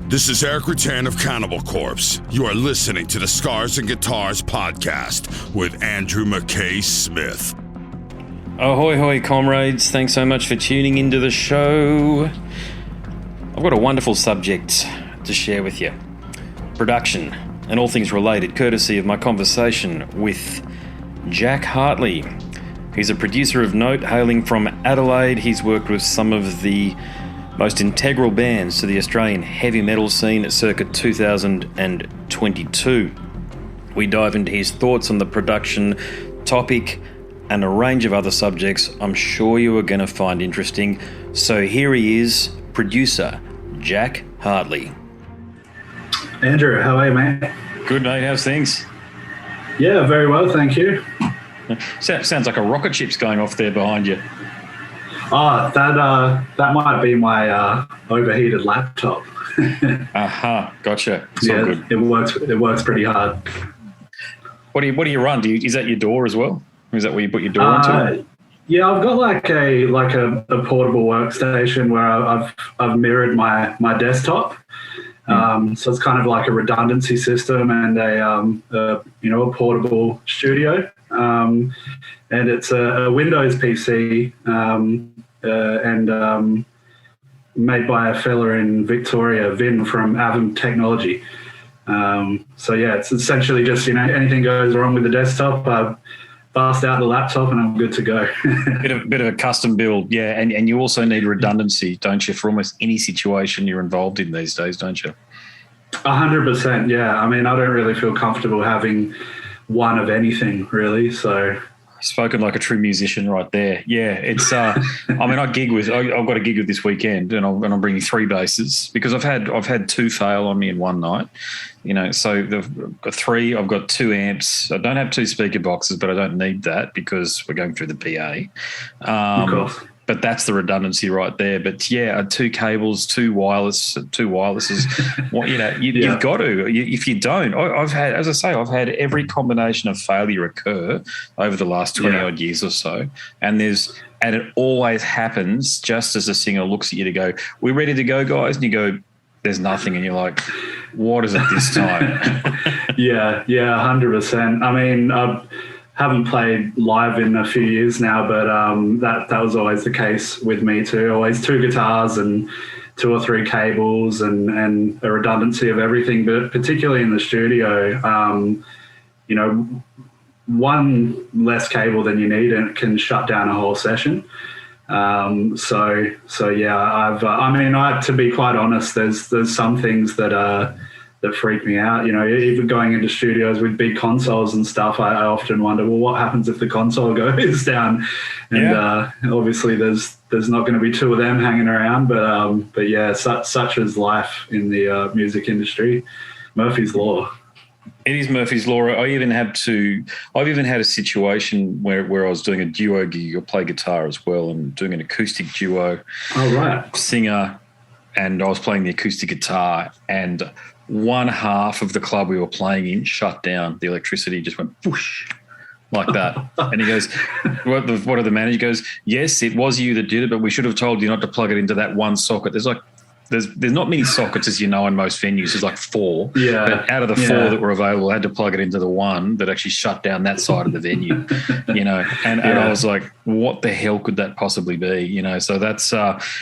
This is Eric Rutan of Cannibal Corpse. You are listening to the Scars and Guitars podcast with Andrew McKay Smith. Ahoy, hoy, comrades. Thanks so much for tuning into the show. I've got a wonderful subject to share with you. Production and all things related, courtesy of my conversation with Jack Hartley. He's a producer of note, hailing from Adelaide. He's worked with some of the most integral bands to the Australian heavy metal scene at circa 2022. We dive into his thoughts on the production topic and a range of other subjects I'm sure you are going to find interesting. So here he is, producer Jack Hartley. Andrew, how are you, mate? Good, mate. How's things? Yeah, very well, thank you. Sounds like a rocket ship's going off there behind you. Oh, that might be my overheated laptop. Gotcha. It's yeah, all good. It works pretty hard. What do you run? Is that your door as well? Is that where you put your door into? Yeah, I've got like a portable workstation where I've mirrored my desktop. So it's kind of like a redundancy system and a portable studio. And it's a Windows PC and made by a fella in Victoria, Vin from Avon Technology. So yeah, it's essentially just, anything goes wrong with the desktop, I bust out the laptop and I'm good to go. bit of a custom build, yeah. And you also need redundancy, don't you, for almost any situation you're involved in these days, don't you? 100%, yeah. I mean, I don't really feel comfortable having one of anything, really, so... Spoken like a true musician right there. Yeah, it's. I mean, I've got a gig with this weekend, and I'm bringing 3 basses because I've had 2 fail on me in one night. So I've got 3. I've got 2 amps. I don't have 2 speaker boxes, but I don't need that because we're going through the PA. Of course. But that's the redundancy right there. But yeah, 2 cables, 2 wirelesses. You've got to. If you don't, I've had every combination of failure occur over the last 20 odd years or so, and it always happens just as the singer looks at you to go, "We're ready to go, guys," and you go, "There's nothing," and you're like, "What is it this time?" Yeah, 100%. I mean, haven't played live in a few years now, but that was always the case with me too. Always 2 guitars and 2 or 3 cables and a redundancy of everything. But particularly in the studio, one less cable than you need and it can shut down a whole session. So yeah, to be quite honest, there's some things that freak me out. Even going into studios with big consoles and stuff, I often wonder, well, what happens if the console goes down? And obviously there's not going to be 2 of them hanging around, but yeah, such is life in the music industry. Murphy's Law. It is Murphy's Law. I've even had a situation where I was doing a duo gig. I play guitar as well and doing an acoustic duo. Oh, right. Singer, and I was playing the acoustic guitar, and one half of the club we were playing in shut down. The electricity just went whoosh like that. And he goes, what did the manager goes, "Yes, it was you that did it, but we should have told you not to plug it into that one socket." There's not many sockets, as you know, in most venues. There's like 4. Yeah. But out of the 4 that were available, I had to plug it into the one that actually shut down that side of the venue, And I was like, what the hell could that possibly be? So that's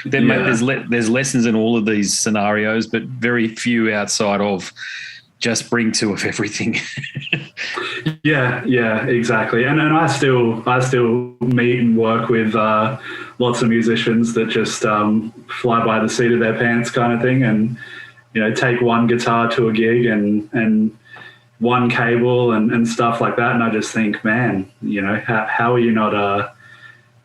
there's lessons in all of these scenarios, but very few outside of just bring 2 of everything. Yeah, exactly. And I still meet and work with lots of musicians that just fly by the seat of their pants kind of thing, and take one guitar to a gig and one cable and stuff like that. And I just think, man, how are you not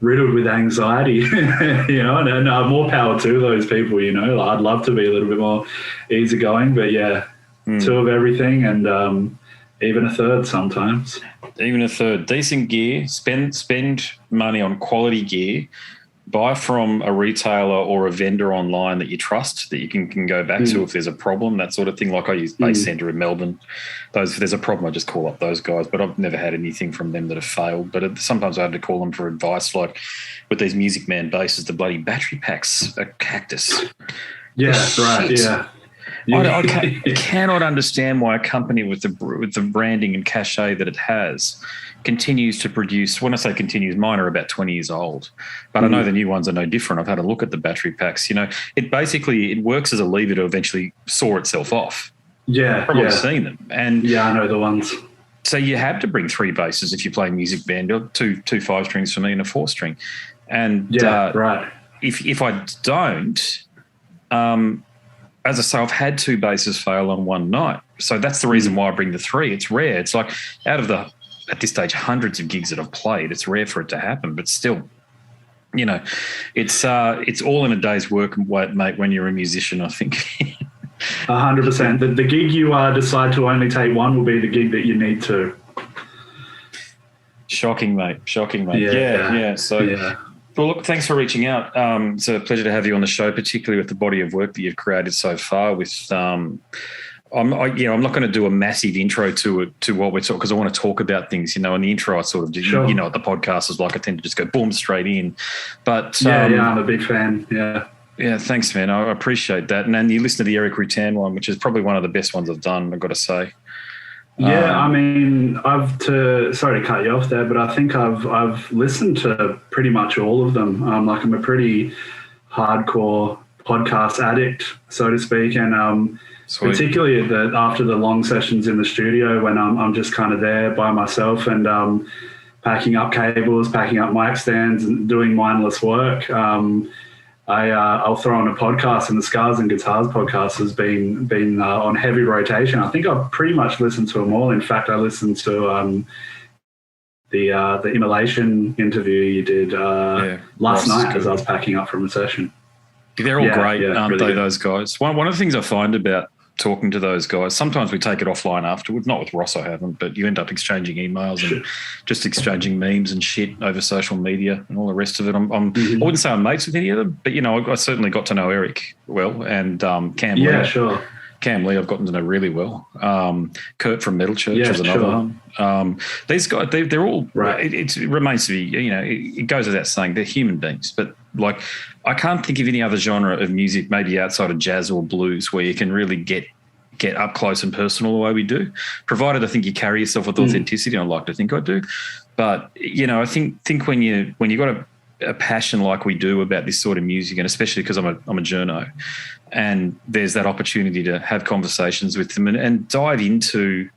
riddled with anxiety? And more power to those people. I'd love to be a little bit more easygoing, but yeah. 2 of everything and even a third sometimes. Even a third. Decent gear. Spend money on quality gear. Buy from a retailer or a vendor online that you trust, that you can go back to if there's a problem, that sort of thing. Like I use Bass Centre in Melbourne. If there's a problem, I just call up those guys. But I've never had anything from them that have failed. But sometimes I had to call them for advice, like with these Music Man basses, the bloody battery packs are cactus. Yeah, right, yeah. I cannot understand why a company with the branding and cachet that it has continues to produce. When I say continues, mine are about 20 years old, but I know the new ones are no different. I've had a look at the battery packs. It works as a lever to eventually saw itself off. Yeah, I've probably seen them, and I know the ones. So you have to bring 3 basses if you play music band, or two 5-strings for me and a 4-string. And right. If I don't, as I say, I've had 2 basses fail on one night. So that's the reason why I bring the 3. It's rare. It's like out of at this stage, hundreds of gigs that I've played, it's rare for it to happen, but still, it's all in a day's work, mate, when you're a musician, I think. 100%. The gig you decide to only take one will be the gig that you need to. Shocking, mate. Yeah. So, well, look, thanks for reaching out. It's a pleasure to have you on the show, particularly with the body of work that you've created so far. I'm not going to do a massive intro to what we're talking, because I want to talk about things. In the intro, I sort of do. Sure. What the podcast is like. I tend to just go boom straight in. But I'm a big fan. Yeah. Yeah, thanks, man. I appreciate that. And then you listen to the Eric Rutan one, which is probably one of the best ones I've done, I've got to say. Yeah, I mean, sorry to cut you off there, but I think I've listened to pretty much all of them. I'm a pretty hardcore podcast addict, so to speak, and particularly after the long sessions in the studio when I'm just kind of there by myself and packing up cables, packing up mic stands, and doing mindless work. I'll throw on a podcast, and the Scars and Guitars podcast has been on heavy rotation. I think I've pretty much listened to them all. In fact, I listened to the Immolation interview you did last night as I was packing up from a session. They're all great, aren't really they, good. those guys? One of the things I find about talking to those guys, sometimes we take it offline afterwards, not with Ross, I haven't, but you end up exchanging emails and just exchanging memes and shit over social media and all the rest of it. I wouldn't say I'm mates with any of them, but, I certainly got to know Eric well, and Cam Lee. Yeah, sure. Cam Lee I've gotten to know really well. Kurt from Metal Church is another one. These guys, they're all right. It remains to be, it goes without saying, they're human beings. But I can't think of any other genre of music, maybe outside of jazz or blues, where you can really get up close and personal the way we do, provided I think you carry yourself with authenticity. I like to think I do. But, I think when you got a passion like we do about this sort of music, and especially because I'm a journo, and there's that opportunity to have conversations with them and dive into,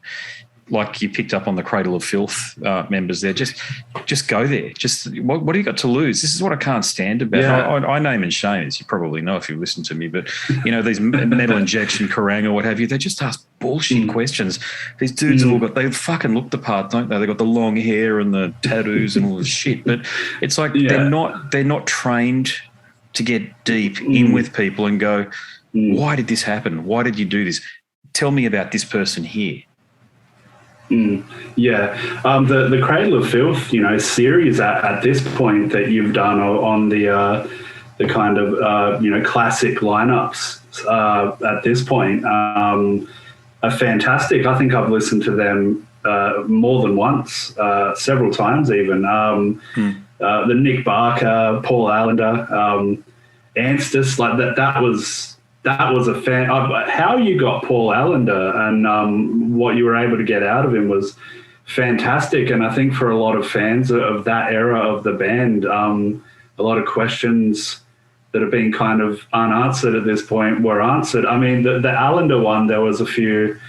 like you picked up on the Cradle of Filth members there, just go there. Just what do you got to lose? This is what I can't stand about. Yeah. I name and shame, as you probably know if you listen to me, but these Metal Injection, Kerrang or what have you, they just ask bullshit questions. These dudes have all they fucking look the part, don't they? They got the long hair and the tattoos and all this shit, but it's like they're not trained to get deep in with people and go, why did this happen? Why did you do this? Tell me about this person here. The Cradle of Filth, series at this point that you've done on the kind of classic lineups at this point are fantastic. I think I've listened to them more than once, several times even. The Nick Barker, Paul Allender, Anstis, like that was a fan. How you got Paul Allender and what you were able to get out of him was fantastic. And I think for a lot of fans of that era of the band, a lot of questions that have been kind of unanswered at this point were answered. I mean, the Allender one, there was a few.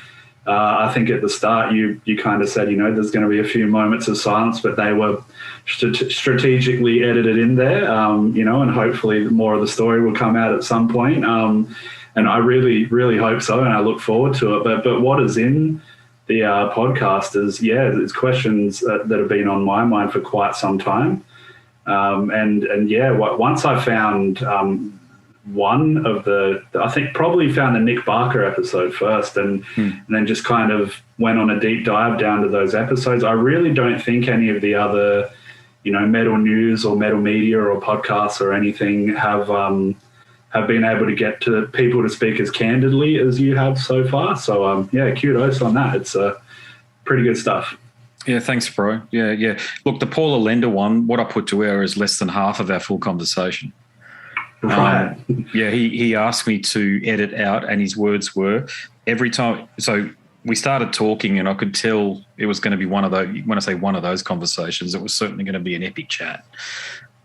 I think at the start you kind of said, there's going to be a few moments of silence, but they were strategically edited in there, and hopefully more of the story will come out at some point. And I really, really hope so, and I look forward to it. But what is in the podcast is, it's questions that have been on my mind for quite some time. Once I found one of I think probably found the Nick Barker episode first and then just kind of went on a deep dive down to those episodes. I really don't think any of the other, metal news or metal media or podcasts or anything have been able to get to people to speak as candidly as you have so far. So, kudos on that. It's pretty good stuff. Yeah, thanks, bro. Yeah. Look, the Paul Allender one, what I put to air is less than half of our full conversation. Right. Yeah, he asked me to edit out, and his words were every time. So we started talking, and I could tell it was going to be one of those. When I say one of those conversations, it was certainly going to be an epic chat.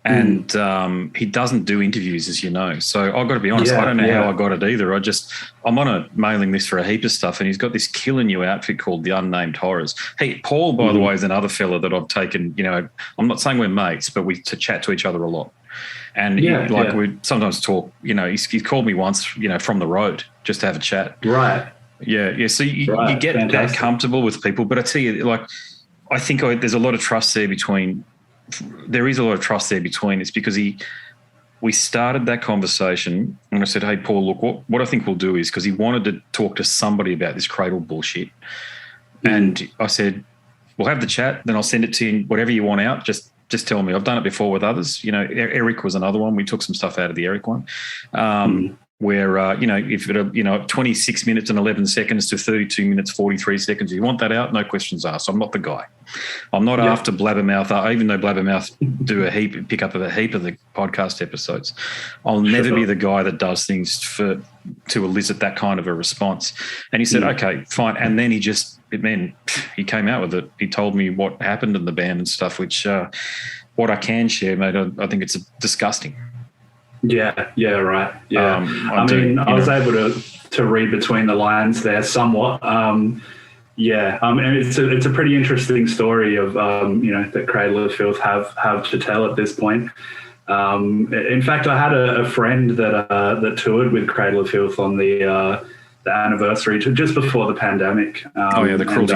And he doesn't do interviews, as you know. So I've got to be honest, I don't know how I got it either. I'm on a mailing list for a heap of stuff, and he's got this killer new outfit called The Unnamed Horrors. Hey, Paul, by the way, is another fella that I've taken, I'm not saying we're mates, but we chat to each other a lot. And we sometimes talk, he's called me once, from the road just to have a chat. Right. Yeah. So you get that comfortable with people. But I tell you, I think there's a lot of trust there between. There is a lot of trust there between. It's because we started that conversation, and I said, hey, Paul, look, what I think we'll do is, because he wanted to talk to somebody about this cradle bullshit. And I said, we'll have the chat, then I'll send it to you, whatever you want out, just tell me. I've done it before with others. Eric was another one. We took some stuff out of the Eric one. Where, if it 26 minutes and 11 seconds to 32 minutes, 43 seconds, you want that out, no questions asked. I'm not the guy. I'm not after Blabbermouth, even though Blabbermouth pick up a heap of the podcast episodes. I'll never be the guy that does things to elicit that kind of a response. And he said, okay, fine. And then he came out with it. He told me what happened in the band and stuff, which what I can share, mate, I think it's disgusting. Yeah, right. Yeah. I was able to read between the lines there somewhat. It's a pretty interesting story of that Cradle of Filth have to tell at this point. In fact, I had a friend that toured with Cradle of Filth on the anniversary just before the pandemic. The cruelty,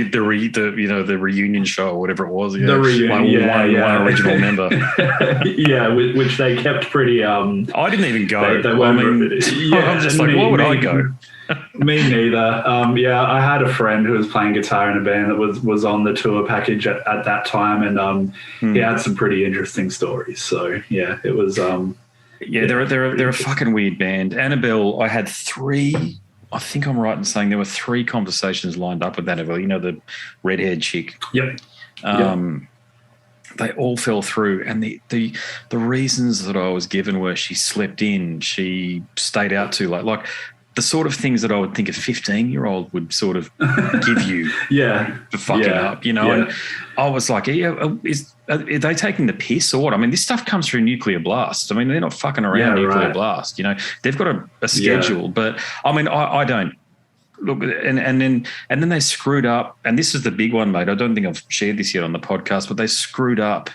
the reunion show or whatever it was. Yeah. The reunion, one original member. Which they kept pretty. I didn't even go. I'm just like, why would I go? Me neither. I had a friend who was playing guitar in a band that was on the tour package at that time, and he had some pretty interesting stories. So it was. They're a fucking weird band. Annabelle, I had three. I think I'm right in saying there were three conversations lined up with Annabelle. The red-haired chick. Yep. They all fell through, and the reasons that I was given were she slept in, she stayed out too late, like the sort of things that I would think a 15-year-old would sort of give you for fucking up, And I was like, are they taking the piss or what? I mean, this stuff comes through Nuclear Blast. I mean, they're not fucking around Nuclear Blast, They've got a schedule, but I mean, I don't. Look, and then they screwed up, and this is the big one, mate. I don't think I've shared this yet on the podcast, but they screwed up.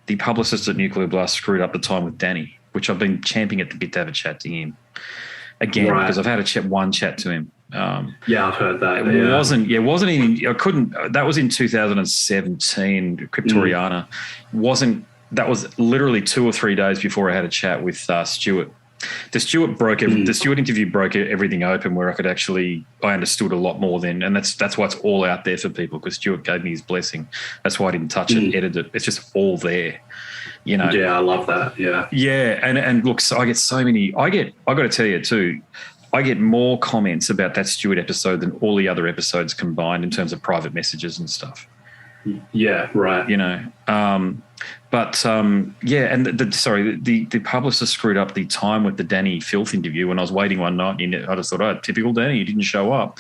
The publicist at Nuclear Blast screwed up the time with Danny, which I've been champing at the bit to have a chat to him again because I've had one chat to him. I've heard that. It wasn't even. I couldn't. That was in 2017. Cryptoriana wasn't. That was literally 2 or 3 days before I had a chat with Stuart. The Stuart interview broke everything open where I understood a lot more then, and that's why it's all out there for people, because Stuart gave me his blessing. That's why I didn't touch it, edit it. It's just all there, Yeah, I love that. Yeah. Yeah, and look, so I get so many. I got to tell you too, I get more comments about that Stuart episode than all the other episodes combined in terms of private messages and stuff. Yeah, right. And the publicist screwed up the time with the Danny Filth interview when I was waiting one night. I just thought, typical Danny, he didn't show up.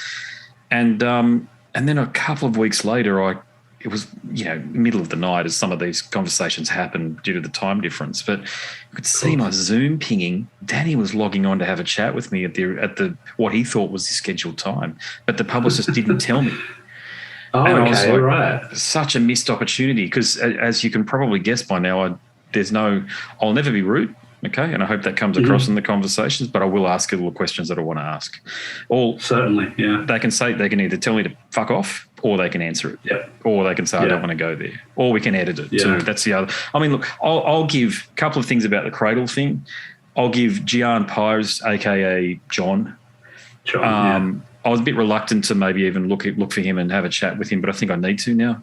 And then a couple of weeks later, it was, middle of the night as some of these conversations happened due to the time difference, but I could see my Zoom pinging. Danny was logging on to have a chat with me at the what he thought was the scheduled time, but the publicist didn't tell me. Oh, and okay, I was like, right. Such a missed opportunity, because as you can probably guess by now, I'll never be rude, okay? And I hope that comes across in the conversations, but I will ask all the questions that I want to ask. Certainly, yeah. They can either tell me to fuck off, or they can answer it. Yep. Or they can say, I don't want to go there. Or we can edit it too. That's the other. I mean, look, I'll give a couple of things about the Cradle thing. I'll give Gian Pires, a.k.a. John. I was a bit reluctant to maybe even look for him and have a chat with him, but I think I need to now.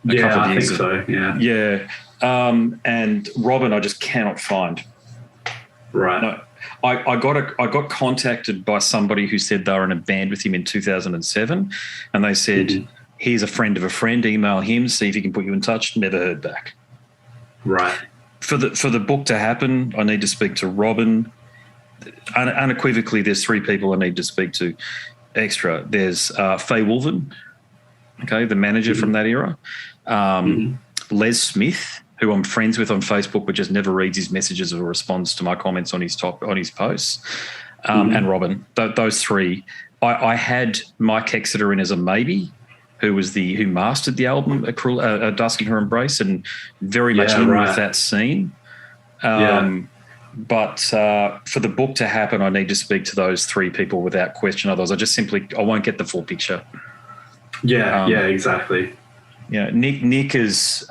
I think so, yeah. Yeah. And Robin, I just cannot find. Right. No, I got contacted by somebody who said they were in a band with him in 2007, and they said, he's a friend of a friend, email him, see if he can put you in touch. Never heard back. Right. for the book to happen, I need to speak to Robin. Unequivocally, there's three people I need to speak to extra. There's Faye Wolven, okay, the manager from that era. Les Smith, who I'm friends with on Facebook, but just never reads his messages or responds to my comments on his posts. And Robin, those three. I had Mike Exeter in as a maybe, who mastered the album Dusk in Her Embrace, and very much in with that scene. But for the book to happen, I need to speak to those three people without question. Otherwise, I won't get the full picture. Yeah, exactly. Yeah, Nick is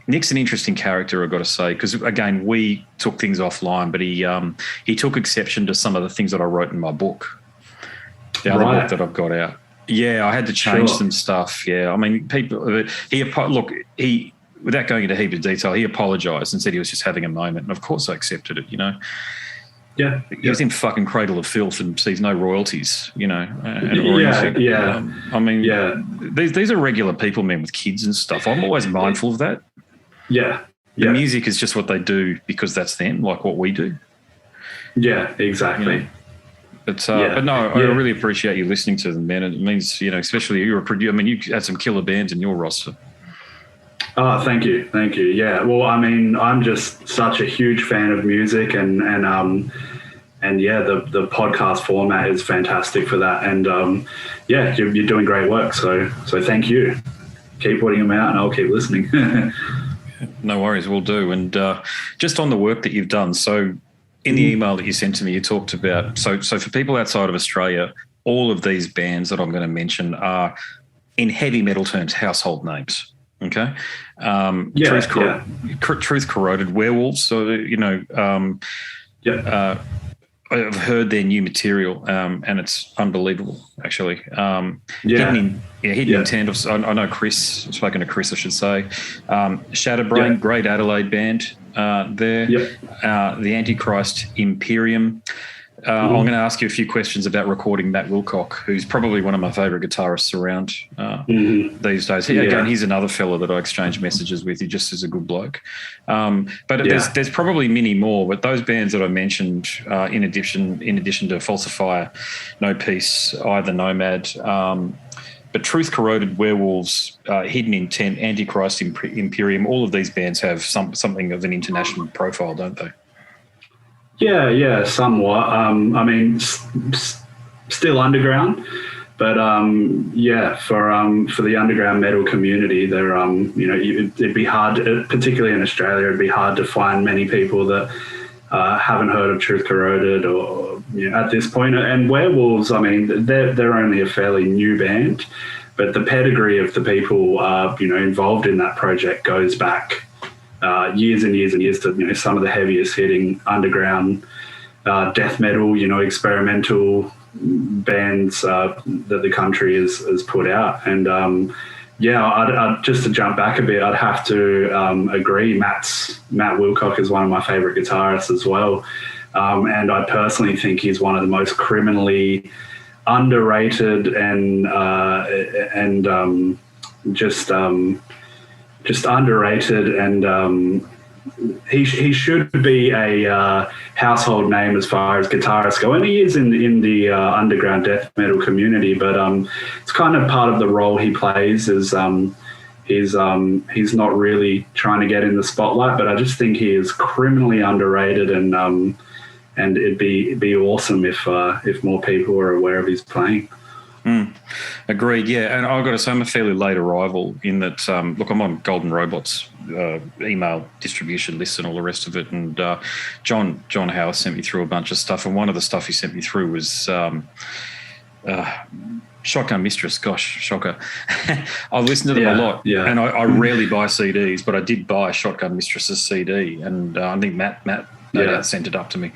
Nick's an interesting character, I've got to say, because again, we took things offline, but he took exception to some of the things that I wrote in my book, the other book that I've got out. Yeah, I had to change some stuff. Yeah, I mean, without going into a heap of detail, he apologised and said he was just having a moment, and of course I accepted it. Yeah, he was in fucking Cradle of Filth and sees no royalties. I mean, these are regular people, men with kids and stuff. I'm always mindful of that. Yeah. The music is just what they do because that's them, like what we do. Yeah, exactly. But no, I really appreciate you listening to them, man. It means, especially you're a producer. I mean, you had some killer bands in your roster. Oh, thank you. Yeah. Well, I mean, I'm just such a huge fan of music, and the podcast format is fantastic for that. And you're doing great work. So thank you. Keep putting them out, and I'll keep listening. No worries, we'll do. And just on the work that you've done, so in the email that you sent to me, you talked about, so for people outside of Australia, all of these bands that I'm going to mention are, in heavy metal terms, household names, okay? Truth Corroded, Werewolves, so, I've heard their new material, and it's unbelievable, actually. Hidden Intent. I know Chris. I've spoken to Chris, I should say. Shatter Brain, great Adelaide band there. The Antichrist Imperium. I'm going to ask you a few questions about recording Matt Wilcock, who's probably one of my favourite guitarists around these days. Again, he's another fella that I exchange messages with. He just is a good bloke. But there's probably many more. But those bands that I mentioned, in addition to Falsifier, No Peace, Either Nomad, but Truth Corroded, Werewolves, Hidden Intent, Antichrist Imperium, all of these bands have something of an international profile, don't they? Yeah, somewhat. I mean, still underground, but for the underground metal community, they're it'd be hard, particularly in Australia, it'd be hard to find many people that haven't heard of Truth Corroded or at this point. And Werewolves, I mean, they're only a fairly new band, but the pedigree of the people involved in that project goes back years and years and years to some of the heaviest hitting underground death metal, experimental bands that the country has put out. And I'd just to jump back a bit, I'd have to agree. Matt Wilcock is one of my favorite guitarists as well, and I personally think he's one of the most criminally underrated and just underrated, and he should be a household name as far as guitarists go, and he is in the underground death metal community. But it's kind of part of the role he plays. Is he's not really trying to get in the spotlight, but I just think he is criminally underrated, and it'd be awesome if more people were aware of his playing. Agreed, yeah. And I've got to say, I'm a fairly late arrival in that, look, I'm on Golden Robots email distribution list and all the rest of it. And John Howard sent me through a bunch of stuff. And one of the stuff he sent me through was Shotgun Mistress. Gosh, shocker. I listen to them a lot. Yeah. And I rarely buy CDs, but I did buy Shotgun Mistress's CD. And I think Matt no doubt sent it up to me.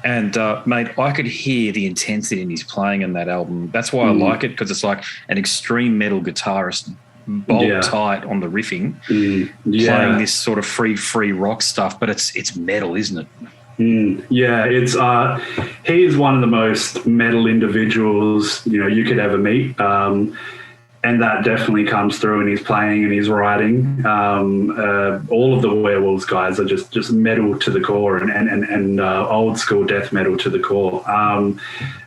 And, mate, I could hear the intensity in his playing in that album. That's why I like it, because it's like an extreme metal guitarist, bolt tight on the riffing, playing this sort of free rock stuff. But it's metal, isn't it? It's he is one of the most metal individuals you could ever meet. And and that definitely comes through in his playing and his writing. All of the Werewolves guys are just metal to the core and old school death metal to the core.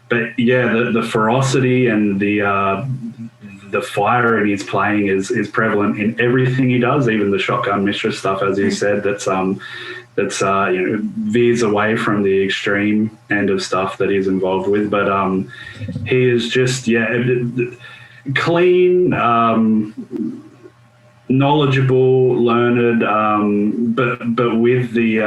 But yeah, the ferocity and the fire in his playing is prevalent in everything he does, even the Shotgun Mistress stuff, as you said, that's veers away from the extreme end of stuff that he's involved with. But he is just clean, knowledgeable, learned, but with the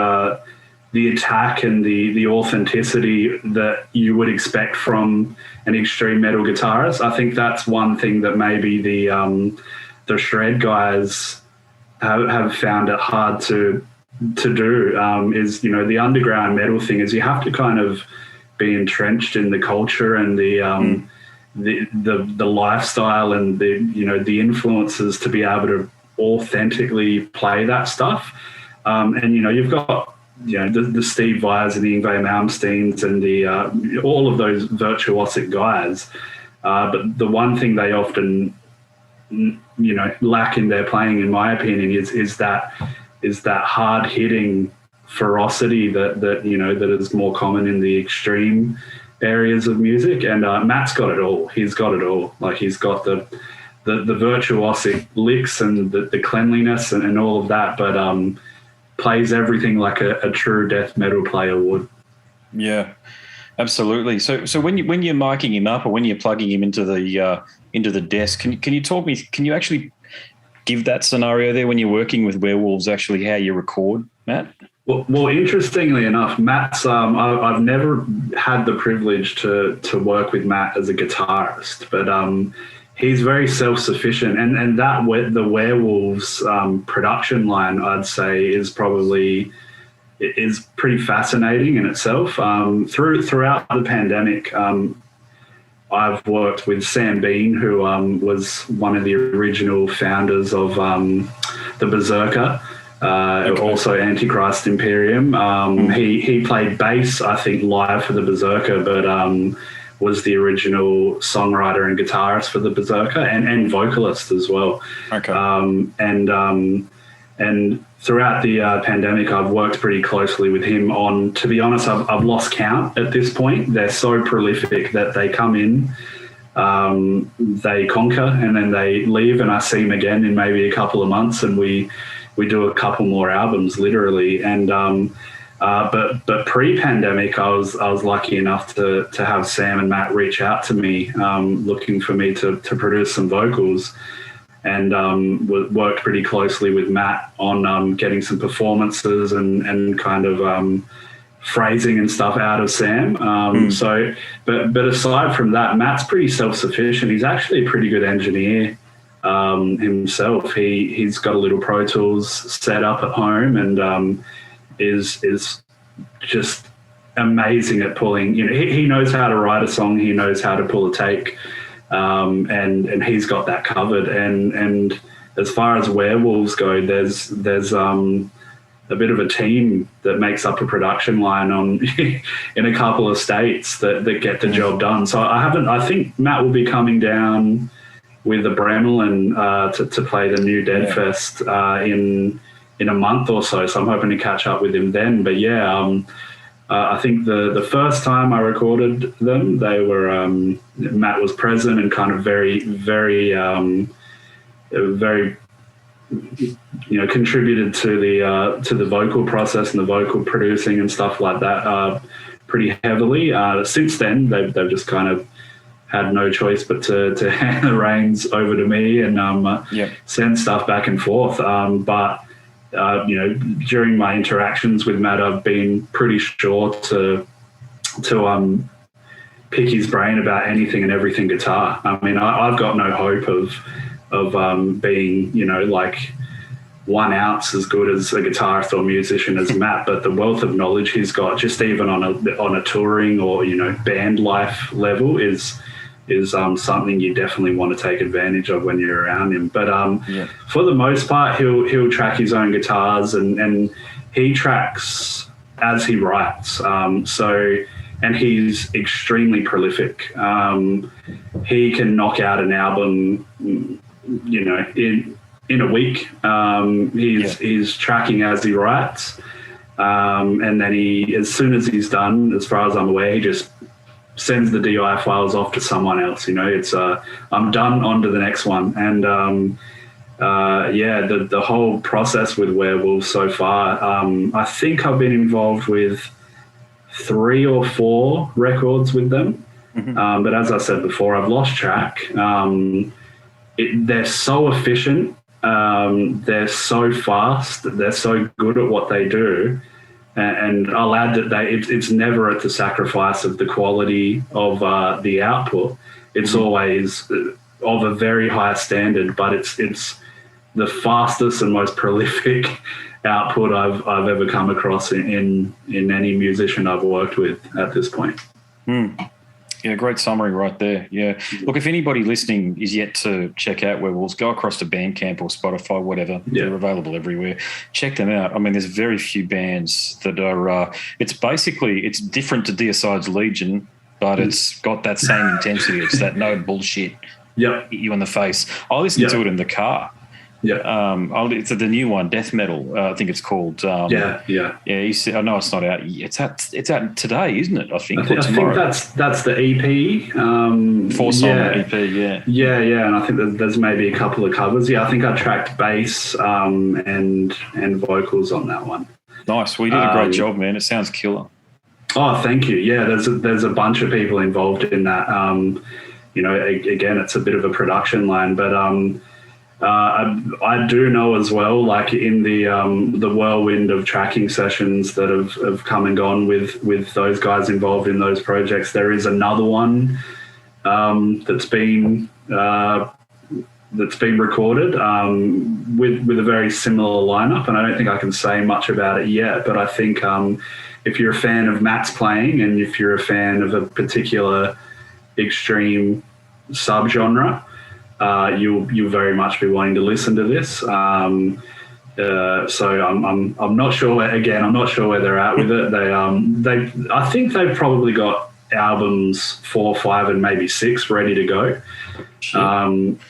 attack and the authenticity that you would expect from an extreme metal guitarist. I think that's one thing that maybe the shred guys have found it hard to do, is, the underground metal thing is you have to kind of be entrenched in the culture and the lifestyle and the influences to be able to authentically play that stuff. And you've got the Steve Vais and the Yngwie Malmsteens and the all of those virtuosic guys. But the one thing they often lack in their playing, in my opinion, is that hard hitting ferocity that is more common in the extreme areas of music. And Matt's got it all. He's got it all. Like, he's got the virtuosic licks and the cleanliness and all of that, but plays everything like a true death metal player would. Yeah, absolutely. So when you're miking him up or when you're plugging him into the desk, can you talk me? Can you actually give that scenario there when you're working with Werewolves? Actually, how you record, Matt? Well, interestingly enough, Matt's. I've never had the privilege to work with Matt as a guitarist, but he's very self-sufficient, and that the Werewolves production line, I'd say, is pretty fascinating in itself. Throughout the pandemic, I've worked with Sam Bean, who was one of the original founders of the Berserker, also Antichrist Imperium. He played bass, I think, live for the Berserker, but was the original songwriter and guitarist for the Berserker and vocalist as well. Okay. And throughout the pandemic, I've worked pretty closely with him on, to be honest, I've lost count at this point. They're so prolific that they come in, they conquer, and then they leave, and I see them again in maybe a couple of months, and we do a couple more albums, literally. And but pre-pandemic, I was lucky enough to have Sam and Matt reach out to me, looking for me to produce some vocals, and worked pretty closely with Matt on getting some performances and kind of phrasing and stuff out of Sam. So, but aside from that, Matt's pretty self-sufficient. He's actually a pretty good engineer himself. He's got a little Pro Tools set up at home, and is just amazing at pulling. He knows how to write a song. He knows how to pull a take, and he's got that covered. And as far as Werewolves go, there's a bit of a team that makes up a production line in a couple of states that get the job done. So I think Matt will be coming down with the Bremelin to play the new Deadfest in a month or so. So I'm hoping to catch up with him then. But yeah, I think the first time I recorded them, they were Matt was present and kind of very, very, very, contributed to the vocal process and the vocal producing and stuff like that pretty heavily. Since then, they've just kind of had no choice but to hand the reins over to me and send stuff back and forth. But during my interactions with Matt, I've been pretty sure to pick his brain about anything and everything guitar. I mean, I've got no hope of being, like 1 ounce as good as a guitarist or musician as Matt, but the wealth of knowledge he's got, just even on a touring or band life level, is something you definitely want to take advantage of when you're around him. But for the most part, he'll track his own guitars and he tracks as he writes. and he's extremely prolific. He can knock out an album, you know, in a week. He's tracking as he writes, and then as soon as he's done, as far as I'm aware, he just sends the DI files off to someone else. You know, it's I'm done, on to the next one. And the whole process with Werewolves so far, I think I've been involved with 3 or 4 records with them. But as I said before, I've lost track. They're so efficient. They're so fast. They're so good at what they do. And I'll add that it's never at the sacrifice of the quality of the output. It's always of a very high standard, but it's the fastest and most prolific output I've ever come across in any musician I've worked with at this point. Yeah, great summary right there. Yeah. Look, if anybody listening is yet to check out Werewolves, go across to Bandcamp or Spotify, whatever. Yeah. They're available everywhere. Check them out. I mean, there's very few bands that are it's different to Deicide's Legion, but it's got that same intensity. It's that no bullshit. Yep. Hit you in the face. I listen to it in the car. Yeah. It's the new one, Death Metal. I think it's called. Yeah. You see, I know it's not out. It's out today, isn't it? I think. I think that's the EP. 4-song EP. Yeah. Yeah, and I think there's maybe a couple of covers. Yeah, I think I tracked bass and vocals on that one. Nice. Well, you did a great job, man. It sounds killer. Oh, thank you. Yeah, there's a bunch of people involved in that. You know, again, it's a bit of a production line, but I do know as well, like in the whirlwind of tracking sessions that have come and gone with those guys involved in those projects, there is another one that's been recorded with a very similar lineup, and I don't think I can say much about it yet. But I think if you're a fan of Matt's playing, and if you're a fan of a particular extreme subgenre, you'll very much be wanting to listen to this. So I'm not sure where they're at with it. I think they've probably got albums 4, 5, and maybe 6 ready to go.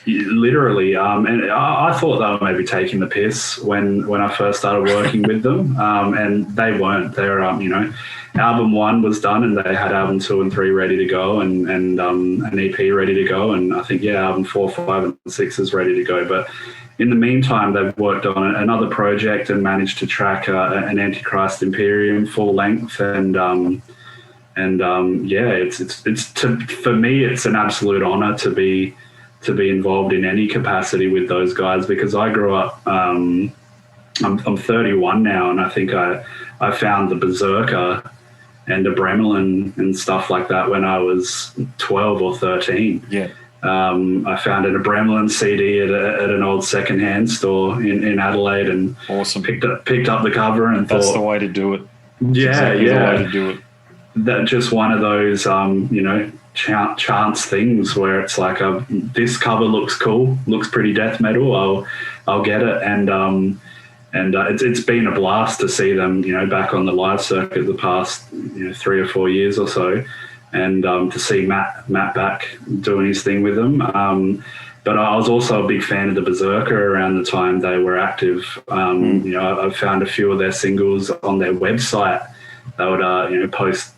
Literally, and I thought they were maybe taking the piss when I first started working with them, and they weren't. They're album 1 was done, and they had album 2 and 3 ready to go, and an EP ready to go, and I think album 4, 5, and 6 is ready to go. But in the meantime, they've worked on another project and managed to track an Antichrist Imperium full length, and for me, it's an absolute honor to be involved in any capacity with those guys, because I grew up. I'm 31 now, and I think I found the Berserker and the Bremelin and stuff like that when I was 12 or 13. Yeah. I found a Bremelin CD at an old secondhand store in Adelaide, and awesome. Picked up the cover and that's thought, the way to do it. Yeah, the way to do it. That just one of those chance things where it's like this cover looks cool, looks pretty death metal. I'll get it, and it's been a blast to see them, back on the live circuit the past 3 or 4 years or so, and to see Matt back doing his thing with them. But I was also a big fan of the Berserker around the time they were active. I found a few of their singles on their website. They would post.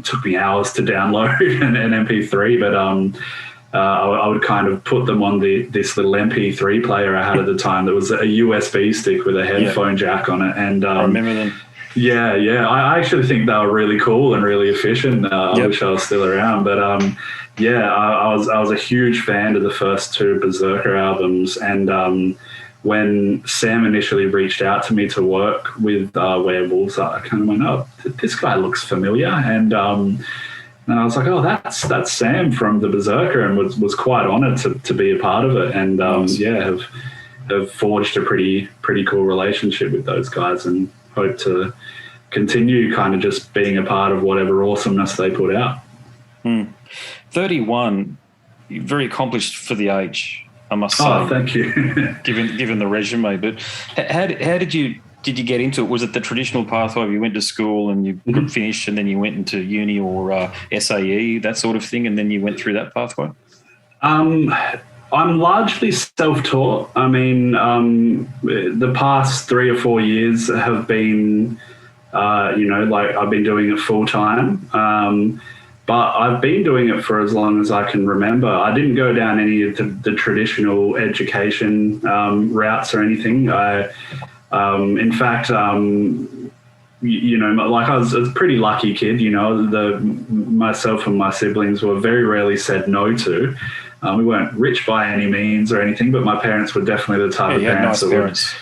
Took me hours to download an MP3, but I would kind of put them on this little MP3 player I had at the time that was a USB stick with a headphone jack on it. And I remember them. Yeah. I actually think they were really cool and really efficient. I wish I was still around, but I was a huge fan of the first 2 Berserker albums, and when Sam initially reached out to me to work with Werewolves, I kind of went, "Oh, this guy looks familiar," and I was like, "Oh, that's Sam from the Berserker," and was quite honoured to be a part of it, and have forged a pretty cool relationship with those guys, and hope to continue kind of just being a part of whatever awesomeness they put out. 31, very accomplished for the age, I must say. Oh, thank you. given the resume, but how did you did you get into it? Was it the traditional pathway? You went to school and you finished, and then you went into uni or SAE, that sort of thing, and then you went through that pathway? I'm largely self-taught. I mean, the past 3 or 4 years have been, like I've been doing it full time. But I've been doing it for as long as I can remember. I didn't go down any of the traditional education routes or anything. In fact, like I was a pretty lucky kid. Myself and my siblings were very rarely said no to. We weren't rich by any means or anything, but my parents were definitely the type of parents nice that parents.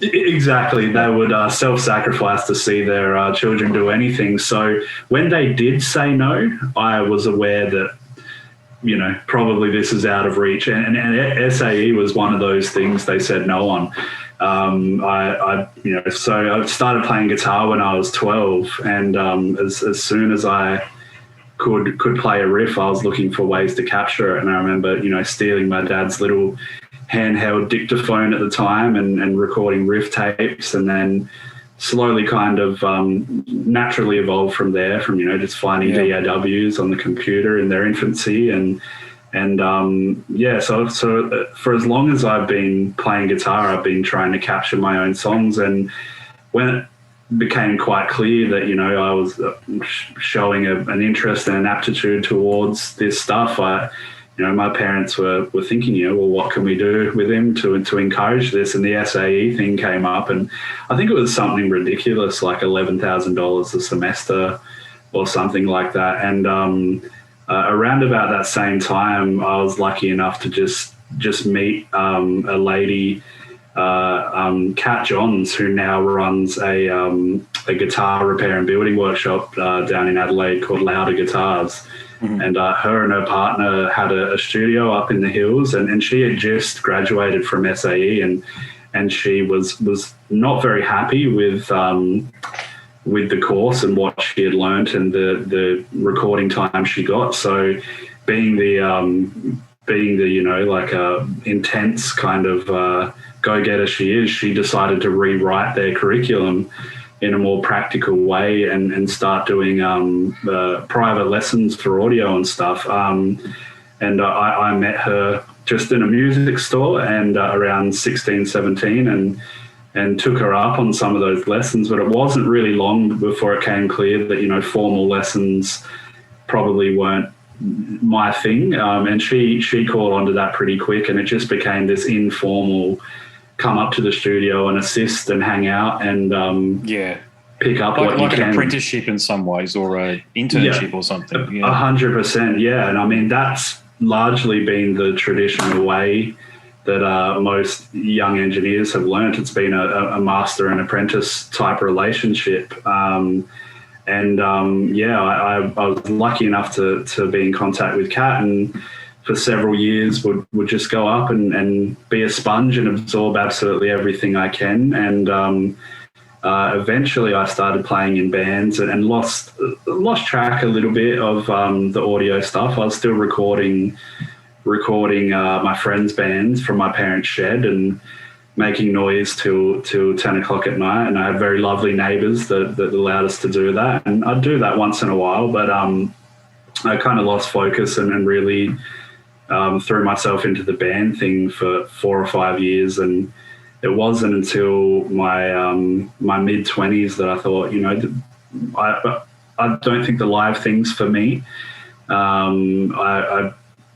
Exactly. They would self-sacrifice to see their children do anything. So when they did say no, I was aware that, probably this is out of reach. And SAE was one of those things they said no on. So I started playing guitar when I was 12, and as soon as I could play a riff, I was looking for ways to capture it. And I remember, stealing my dad's little handheld dictaphone at the time and recording riff tapes, and then slowly kind of naturally evolved from there, from, just finding DAWs on the computer in their infancy. So for as long as I've been playing guitar, I've been trying to capture my own songs. And when it became quite clear that, I was showing an interest and an aptitude towards this stuff, my parents were thinking, well, what can we do with him to encourage this? And the SAE thing came up, and I think it was something ridiculous, like $11,000 a semester or something like that. And around about that same time, I was lucky enough to just meet a lady, Kat Johns, who now runs a guitar repair and building workshop down in Adelaide called Louder Guitars. Mm-hmm. And her and her partner had a studio up in the hills, and she had just graduated from SAE, and she was not very happy with the course and what she had learnt and the recording time she got. So being the intense kind of go-getter she is, she decided to rewrite their curriculum in a more practical way and start doing private lessons for audio and stuff. And I met her just in a music store and around 16, 17 and took her up on some of those lessons. But it wasn't really long before it came clear that, formal lessons probably weren't my thing. And she caught onto that pretty quick, and it just became this informal come up to the studio and assist and hang out and pick up what you can. Like an apprenticeship in some ways, or a internship or something. 100%, yeah. And I mean, that's largely been the traditional way that most young engineers have learnt. It's been a master and apprentice type relationship. I was lucky enough to be in contact with Kat, and for several years would just go up and be a sponge and absorb absolutely everything I can. And eventually I started playing in bands and lost track a little bit of the audio stuff. I was still recording my friends' bands from my parents' shed and making noise till 10 o'clock at night. And I had very lovely neighbours that allowed us to do that. And I'd do that once in a while, but I kind of lost focus and really threw myself into the band thing for 4 or 5 years. And it wasn't until my mid-20s that I thought, I don't think the live thing's for me.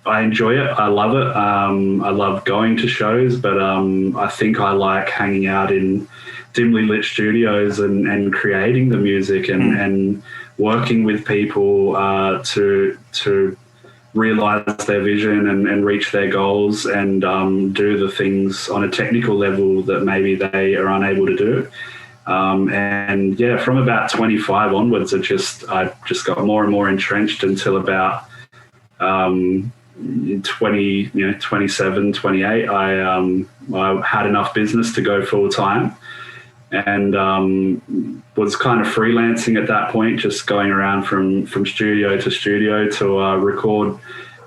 I enjoy it. I love it. I love going to shows, but I think I like hanging out in dimly lit studios and creating the music and working with people to realize their vision and reach their goals and do the things on a technical level that maybe they are unable to do. From about 25 onwards, I just got more and more entrenched until about 27, 28. I had enough business to go full time and was kind of freelancing at that point, just going around from studio to studio to record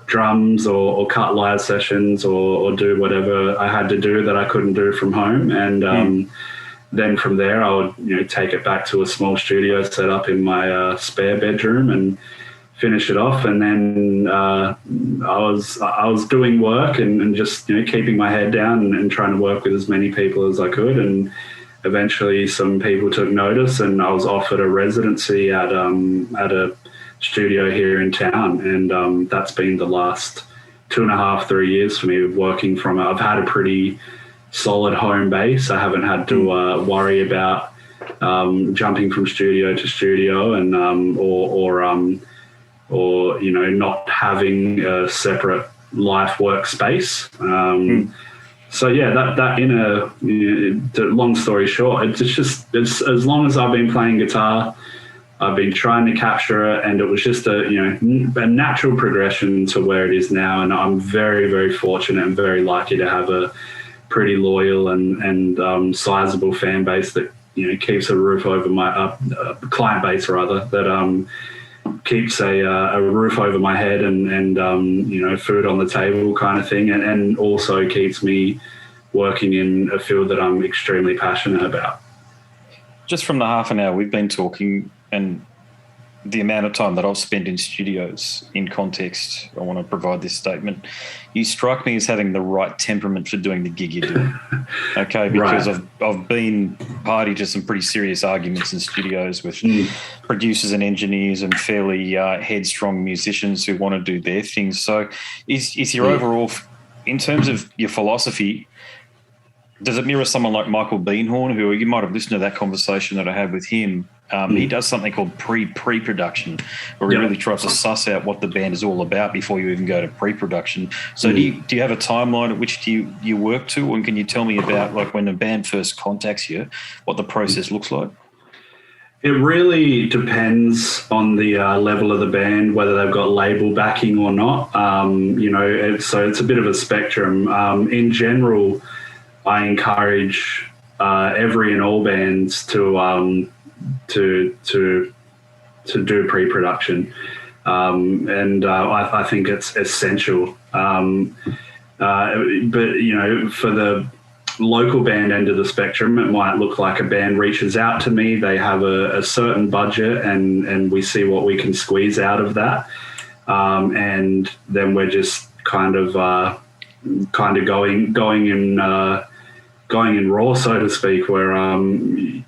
drums or cut live sessions or do whatever I had to do that I couldn't do from home. And then from there, I would take it back to a small studio set up in my spare bedroom and finish it off. And then I was doing work and just keeping my head down and trying to work with as many people as I could. And eventually, some people took notice, and I was offered a residency at a studio here in town. And that's been the last 2.5, 3 years for me working from it. I've had a pretty solid home base. I haven't had to worry about jumping from studio to studio and or not having a separate life work space. So yeah, that long story short, it's as long as I've been playing guitar, I've been trying to capture it, and it was just a natural progression to where it is now. And I'm very, very fortunate and very lucky to have a pretty loyal and sizable fan base that keeps a roof over my client base rather that keeps a roof over my head and food on the table kind of thing, and also keeps me working in a field that I'm extremely passionate about. Just from the half an hour we've been talking and the amount of time that I've spent in studios, in context, I want to provide this statement. You strike me as having the right temperament for doing the gig you're doing. Okay, because right. I've been party to some pretty serious arguments in studios with producers and engineers and fairly headstrong musicians who want to do their things. So is your overall, in terms of your philosophy, does it mirror someone like Michael Beenhorn, who you might have listened to that conversation that I had with him? He does something called pre-production, where he really tries to suss out what the band is all about before you even go to pre-production. So do you have a timeline at which you work to, and can you tell me about, like, when a band first contacts you, what the process looks like? It really depends on the level of the band, whether they've got label backing or not. So it's a bit of a spectrum. In general, I encourage every and all bands to do pre-production, and I think it's essential. But for the local band end of the spectrum, it might look like a band reaches out to me. They have a certain budget, and we see what we can squeeze out of that, and then we're just kind of going in raw, so to speak, where I'm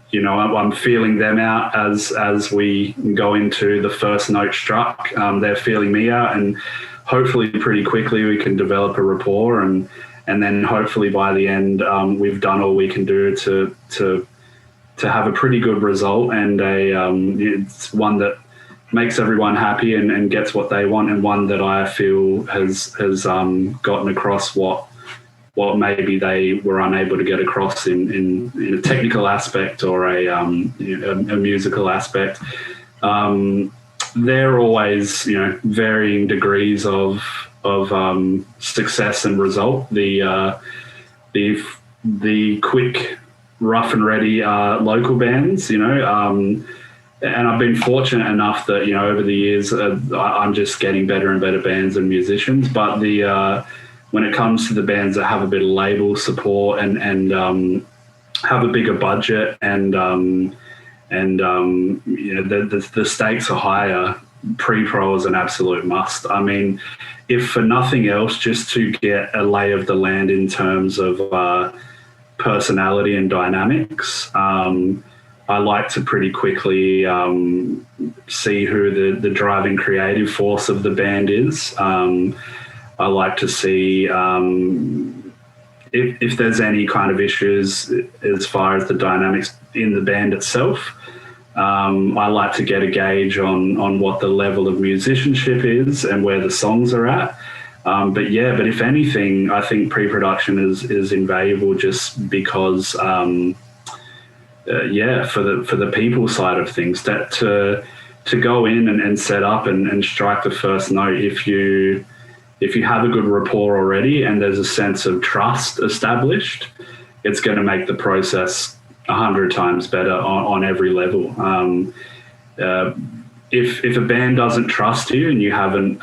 feeling them out as we go into the first note struck. They're feeling me out, and hopefully pretty quickly we can develop a rapport, and then hopefully by the end we've done all we can do to have a pretty good result, and it's one that makes everyone happy and gets what they want, and one that I feel has gotten across what maybe they were unable to get across in a technical aspect or a musical aspect. There are always varying degrees of success and result. The quick, rough and ready local bands, and I've been fortunate enough that over the years I'm just getting better and better bands and musicians. But when it comes to the bands that have a bit of label support and have a bigger budget and the stakes are higher, pre-pro is an absolute must. I mean, if for nothing else, just to get a lay of the land in terms of personality and dynamics. I like to pretty quickly see who the driving creative force of the band is. I like to see if there's any kind of issues as far as the dynamics in the band itself. I like to get a gauge on what the level of musicianship is and where the songs are at. But if anything, I think pre-production is invaluable just because, for the people side of things, that to go in and set up and strike the first note, if you have a good rapport already and there's a sense of trust established, it's going to make the process 100 times better on every level. If a band doesn't trust you and you haven't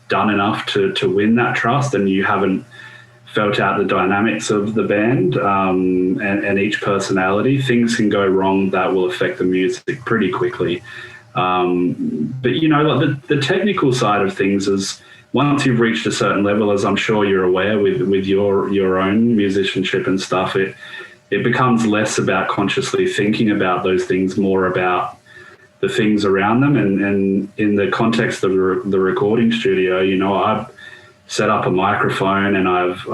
done enough to win that trust, and you haven't felt out the dynamics of the band and each personality, things can go wrong that will affect the music pretty quickly. But, you know, like the technical side of things is once you've reached a certain level, as I'm sure you're aware with your own musicianship and stuff, it becomes less about consciously thinking about those things, more about the things around them. And in the context of the recording studio, you know, I've set up a microphone and I've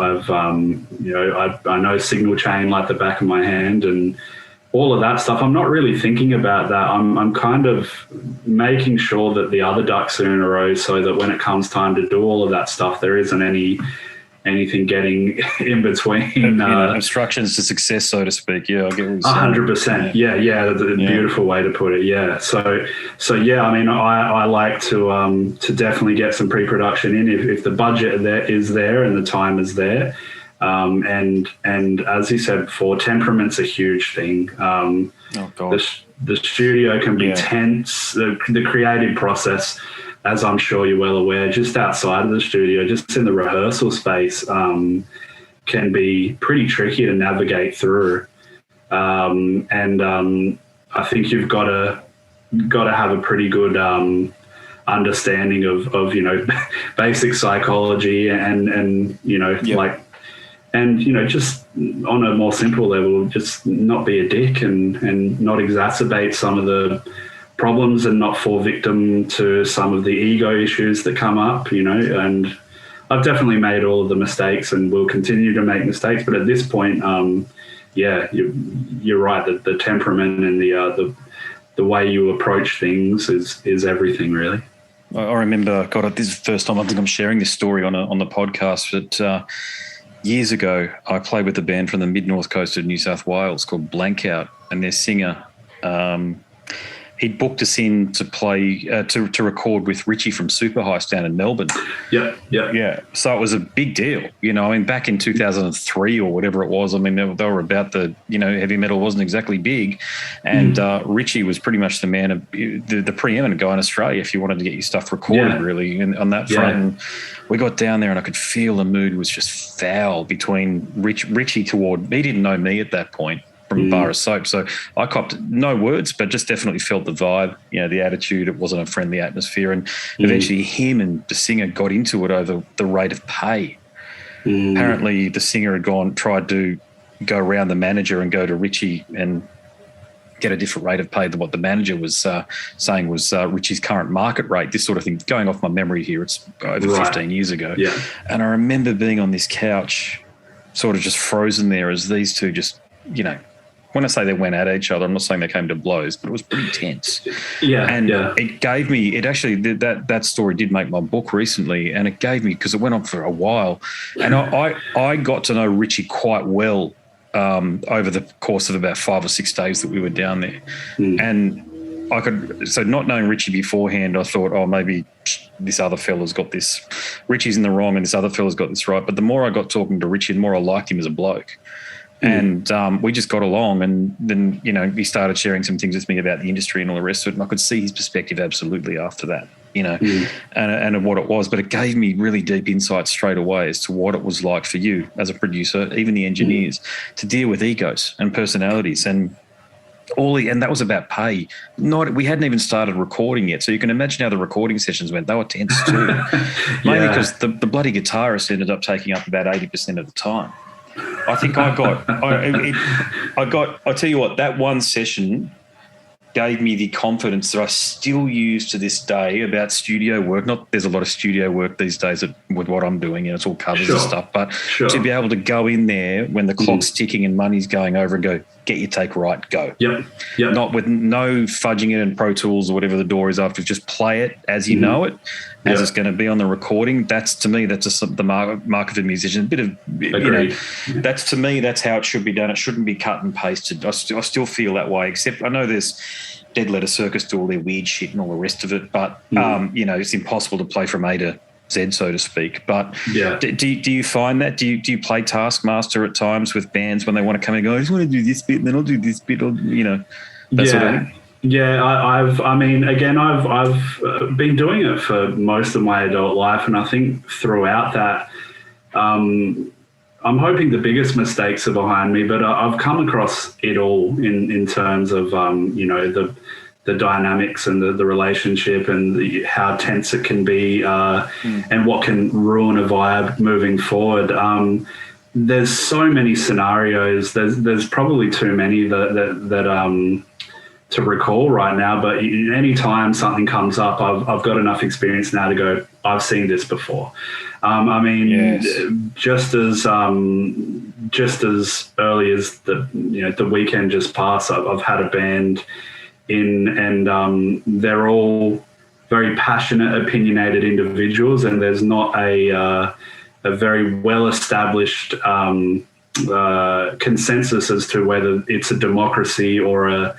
you know, I know signal chain like the back of my hand and all of that stuff. I'm not really thinking about that. I'm kind of making sure that the other ducks are in a row so that when it comes time to do all of that stuff, there isn't anything getting in between. Obstructions to success, so to speak. Yeah, I get what you're saying. 100%. Yeah, that's a beautiful way to put it. Yeah. So yeah, I mean, I like to definitely get some pre-production in if the budget is there and the time is there. And as you said before, temperament's a huge thing. Oh God. The studio can be tense. The creative process, as I'm sure you're well aware, just outside of the studio, just in the rehearsal space, can be pretty tricky to navigate through. And I think you've got to have a pretty good understanding of you know, basic psychology and you know, like, and, you know, just on a more simple level, just not be a dick and not exacerbate some of the problems and not fall victim to some of the ego issues that come up, you know. And I've definitely made all of the mistakes and will continue to make mistakes. But at this point, yeah, you're right. The temperament and the way you approach things is everything, really. I remember, God, this is the first time I think I'm sharing this story on the podcast, but years ago, I played with a band from the mid-north coast of New South Wales called Blankout, and their singer, he'd booked us in to play, to record with Richie from Super Heist down in Melbourne. Yeah. So it was a big deal, you know. I mean, back in 2003 or whatever it was, I mean, they were about the, you know, heavy metal wasn't exactly big, and Richie was pretty much the man of the preeminent guy in Australia if you wanted to get your stuff recorded, really, and on that front. And we got down there and I could feel the mood was just foul between Richie he didn't know me at that point from Bar of Soap. So I copped no words, but just definitely felt the vibe, you know, the attitude. It wasn't a friendly atmosphere. And eventually him and the singer got into it over the rate of pay. Apparently the singer had tried to go around the manager and go to Richie and get a different rate of pay than what the manager was saying was Richie's current market rate, this sort of thing. Going off my memory here, it's over 15 years ago. Yeah. And I remember being on this couch sort of just frozen there as these two just, you know, when I say they went at each other, I'm not saying they came to blows, but it was pretty tense. It gave me, that story did make my book recently, and it gave me, because it went on for a while, and I got to know Richie quite well over the course of about 5 or 6 days that we were down there. And so not knowing Richie beforehand, I thought, oh, maybe this other fella's got this, Richie's in the wrong and this other fella's got this right. But the more I got talking to Richie, the more I liked him as a bloke. And we just got along, and then, you know, he started sharing some things with me about the industry and all the rest of it, and I could see his perspective absolutely after that, you know, and what it was. But it gave me really deep insight straight away as to what it was like for you as a producer, even the engineers, to deal with egos and personalities and and that was about pay. We hadn't even started recording yet, so you can imagine how the recording sessions went. They were tense too, mainly because the bloody guitarist ended up taking up about 80% of the time. I think I tell you what, that one session gave me the confidence that I still use to this day about studio work. Not there's a lot of studio work these days with what I'm doing, and it's all covers and stuff, but to be able to go in there when the clock's ticking and money's going over and go, get your take right, go. Yep. Not with no fudging it in Pro Tools or whatever the door is after, just play it as you know it, as it's going to be on the recording. That's, to me, that's just the mark of a musician. A bit of, Agreed. That's, to me, that's how it should be done. It shouldn't be cut and pasted. I still feel that way, except I know there's Dead Letter Circus do all their weird shit and all the rest of it, but, you know, it's impossible to play from A to Z, so to speak. But do you find that? Do you play Taskmaster at times with bands when they want to come and go, I just want to do this bit and then I'll do this bit, or, you know, that sort of thing? Yeah, I've been doing it for most of my adult life, and I think throughout that, I'm hoping the biggest mistakes are behind me, but I've come across it all in terms of, the dynamics and the relationship and how tense it can be and what can ruin a vibe moving forward. There's so many scenarios. There's probably too many that to recall right now, but any time something comes up, I've got enough experience now to go, I've seen this before. Yes. just as early as the weekend just passed, I've had a band in, and they're all very passionate, opinionated individuals, and there's not a very well-established consensus as to whether it's a democracy or a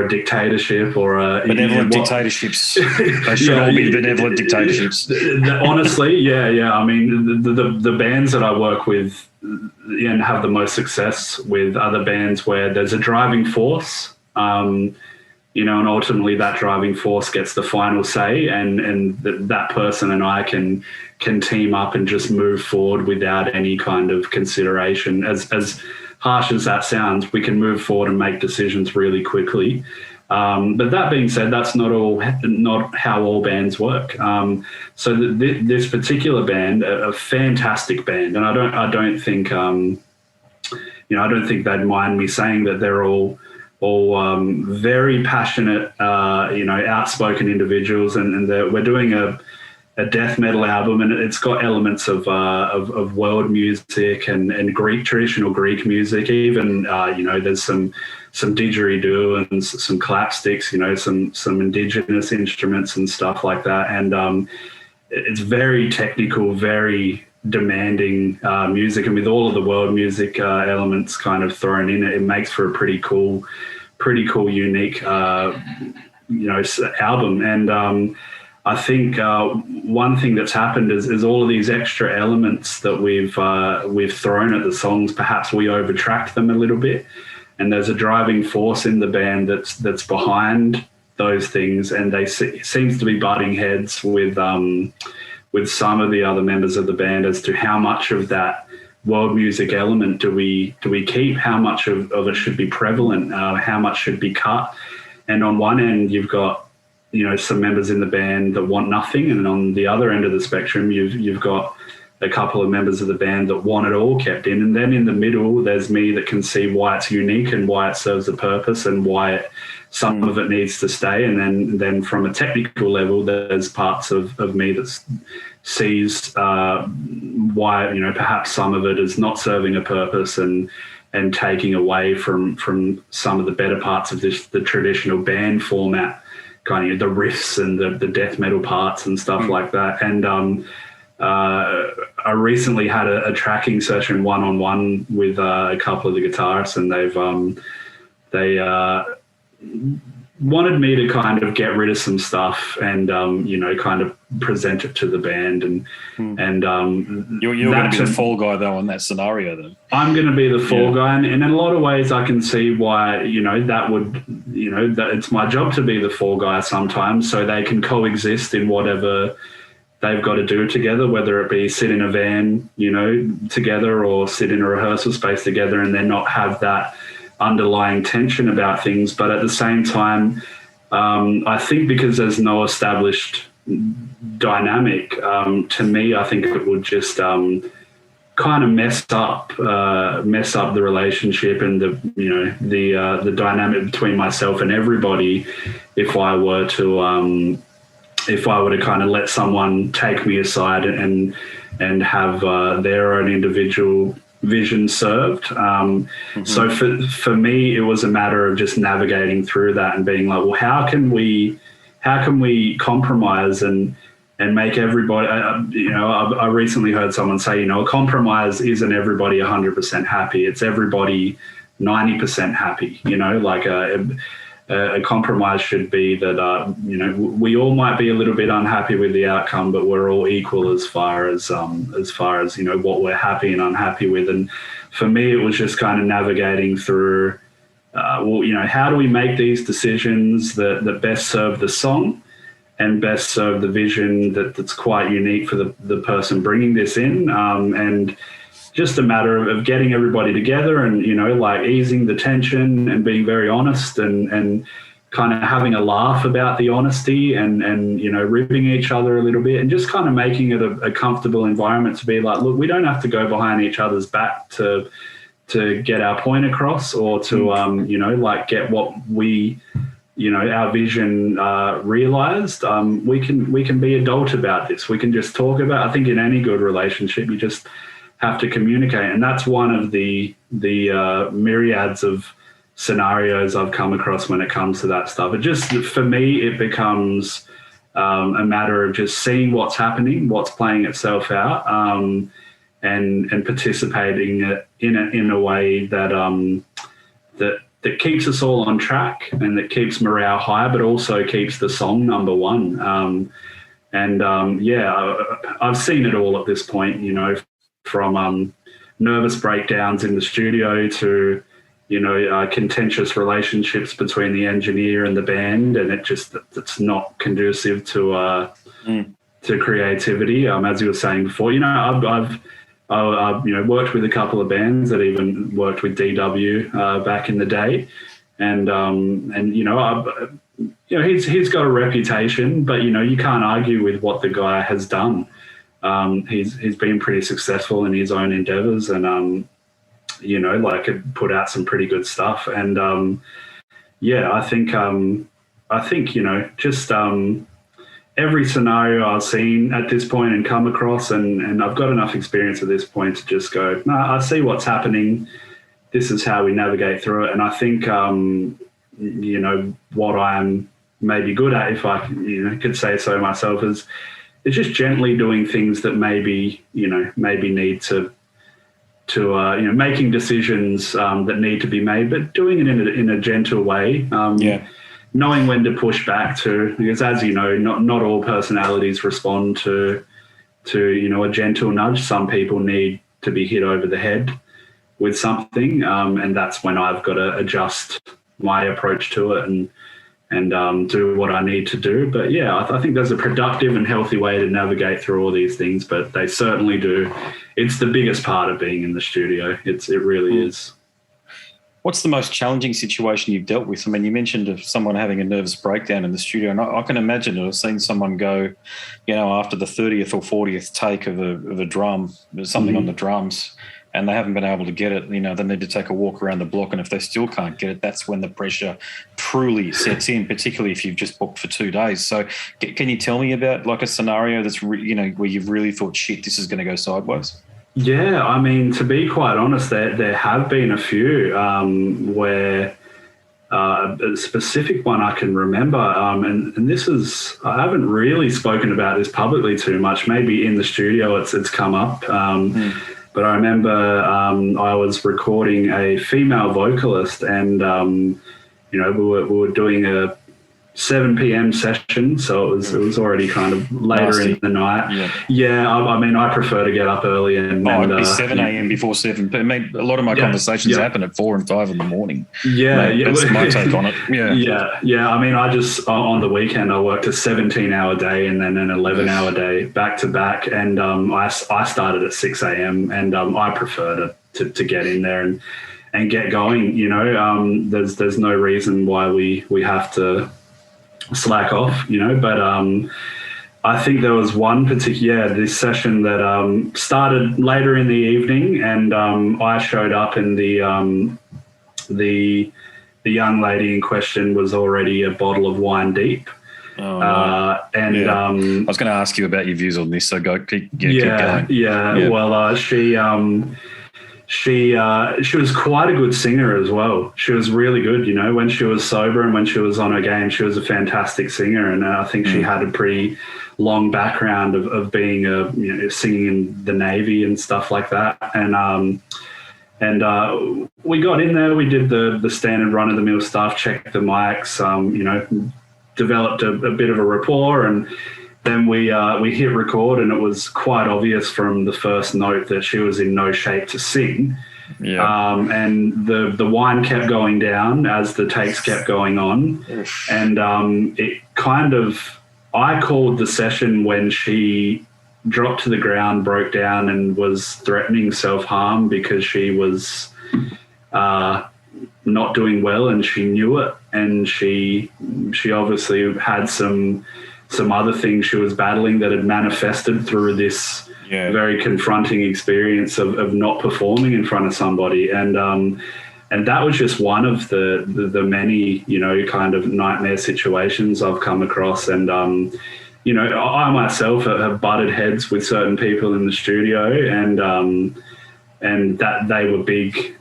dictatorship or a benevolent dictatorships. They should all be benevolent dictatorships. Honestly, yeah. I mean, the bands that I work with and have the most success with are the bands where there's a driving force, and ultimately that driving force gets the final say, and that person and I can team up and just move forward without any kind of consideration. As harsh as that sounds, we can move forward and make decisions really quickly. But that being said, that's not how all bands work. So this particular band, a fantastic band, and I don't think I don't think they'd mind me saying that they're all very passionate, outspoken individuals, and we're doing a death metal album, and it's got elements of world music and traditional Greek music. Even there's some didgeridoo and some clapsticks, some indigenous instruments and stuff like that. And it's very technical, very demanding music, and with all of the world music elements kind of thrown in, it makes for a pretty cool, unique, album. And I think one thing that's happened is all of these extra elements that we've thrown at the songs, perhaps we overtracked them a little bit, and there's a driving force in the band that's behind those things, and they seems to be butting heads with some of the other members of the band as to how much of that world music element do we keep, how much of it should be prevalent, how much should be cut. And on one end you've got some members in the band that want nothing, and on the other end of the spectrum you've got a couple of members of the band that want it all kept in. And then in the middle there's me that can see why it's unique and why it serves a purpose and why some of it needs to stay. And then from a technical level there's parts of me that sees why perhaps some of it is not serving a purpose and taking away from some of the better parts of the traditional band format, kind of the riffs and the death metal parts and stuff like that. And I recently had a tracking session one-on-one with a couple of the guitarists, and they wanted me to kind of get rid of some stuff and kind of present it to the band. And you're going to be the fall guy though in that scenario. Then I'm going to be the fall guy, and in a lot of ways I can see why that would that it's my job to be the fall guy sometimes, so they can coexist in whatever they've got to do together, whether it be sit in a van together or sit in a rehearsal space together, and then not have that underlying tension about things. But at the same time, I think because there's no established dynamic, to me, I think it would just kind of mess up the relationship and the dynamic between myself and everybody if I were to kind of let someone take me aside and have their own individual vision served. So for me, it was a matter of just navigating through that and being like, well, how can we compromise and make everybody, I recently heard someone say, a compromise isn't everybody 100% happy. It's everybody 90% happy, a compromise should be that, we all might be a little bit unhappy with the outcome, but we're all equal as far as what we're happy and unhappy with. And for me, it was just kind of navigating through, how do we make these decisions that best serve the song and best serve the vision that's quite unique for the person bringing this in. And just a matter of getting everybody together and, like easing the tension and being very honest and kind of having a laugh about the honesty and ribbing each other a little bit and just kind of making it a comfortable environment to be like, look, we don't have to go behind each other's back to get our point across or to, like get what we, our vision realized. We can be adult about this. We can just talk about, I think in any good relationship, you just have to communicate. And that's one of the myriads of scenarios I've come across when it comes to that stuff. It just, for me, it becomes a matter of just seeing what's happening, what's playing itself out, and participating in a way that that keeps us all on track and that keeps morale high, but also keeps the song number one. I've seen it all at this point, from nervous breakdowns in the studio to, contentious relationships between the engineer and the band, and it's not conducive to creativity. As you were saying before, I've worked with a couple of bands that even worked with DW back in the day, and he's got a reputation, but you can't argue with what the guy has done. He's been pretty successful in his own endeavors, and put out some pretty good stuff. And I think just every scenario I've seen at this point and come across, and I've got enough experience at this point to just go, no, I see what's happening. This is how we navigate through it. And I think, what I'm maybe good at, if I could say so myself, is just gently doing things that maybe need to making decisions that need to be made, but doing it in a gentle way. Knowing when to push back to, because as you know, not all personalities respond to a gentle nudge. Some people need to be hit over the head with something, and that's when I've got to adjust my approach to it and do what I need to do. But I think there's a productive and healthy way to navigate through all these things, but they certainly do. It's the biggest part of being in the studio. It really is. What's the most challenging situation you've dealt with? I mean, you mentioned of someone having a nervous breakdown in the studio, and I can imagine I've seen someone go, after the 30th or 40th take of a drum, there's something on the drums, and they haven't been able to get it. They need to take a walk around the block, and if they still can't get it, that's when the pressure truly sets in, particularly if you've just booked for 2 days. So can you tell me about like a scenario that's, where you've really thought, shit, this is going to go sideways? Yeah, I mean, to be quite honest, there have been a few where a specific one I can remember, and this is, I haven't really spoken about this publicly too much. Maybe in the studio it's come up, but I remember I was recording a female vocalist, and we were doing a 7 p.m. session, so it was already kind of later in the night. I mean, I prefer to get up early and it'd be 7 a.m. before 7. I mean, a lot of my conversations happen at 4 and 5 in the morning. That's my take on it. I mean, I just on the weekend I worked a 17-hour day and then an 11-hour day back to back, and I started at 6 a.m. and I prefer to get in there and get going. There's no reason why we have to slack off, but I think there was one particular this session that started later in the evening, and I showed up, and the young lady in question was already a bottle of wine deep. I was going to ask you about your views on this, so keep going. Well, she was quite a good singer as well. She was really good, when she was sober and when she was on her game, she was a fantastic singer. And I think she had a pretty long background of being singing in the Navy and stuff like that. And we got in there, we did the standard run of the mill stuff, checked the mics, developed a bit of a rapport, and then we hit record, and it was quite obvious from the first note that she was in no shape to sing. And the wine kept going down as the takes kept going on. And it kind of, I called the session when she dropped to the ground, broke down, and was threatening self-harm because she was not doing well, and she knew it. And she obviously had some other things she was battling that had manifested through this very confronting experience of not performing in front of somebody. And that was just one of the many, kind of nightmare situations I've come across. And, I myself have butted heads with certain people in the studio, and that they were big,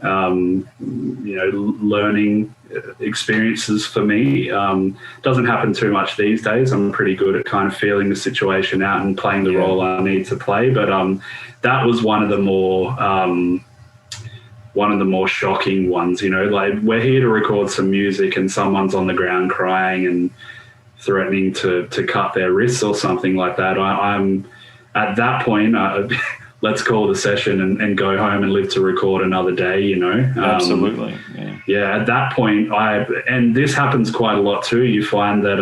learning experiences for me. Doesn't happen too much these days. I'm pretty good at kind of feeling the situation out and playing the role I need to play. But that was one of the more shocking ones. Like, we're here to record some music and someone's on the ground crying and threatening to cut their wrists or something like that. I'm at that point, let's call the session and go home and live to record another day, Absolutely. Yeah, at that point, and this happens quite a lot too, you find that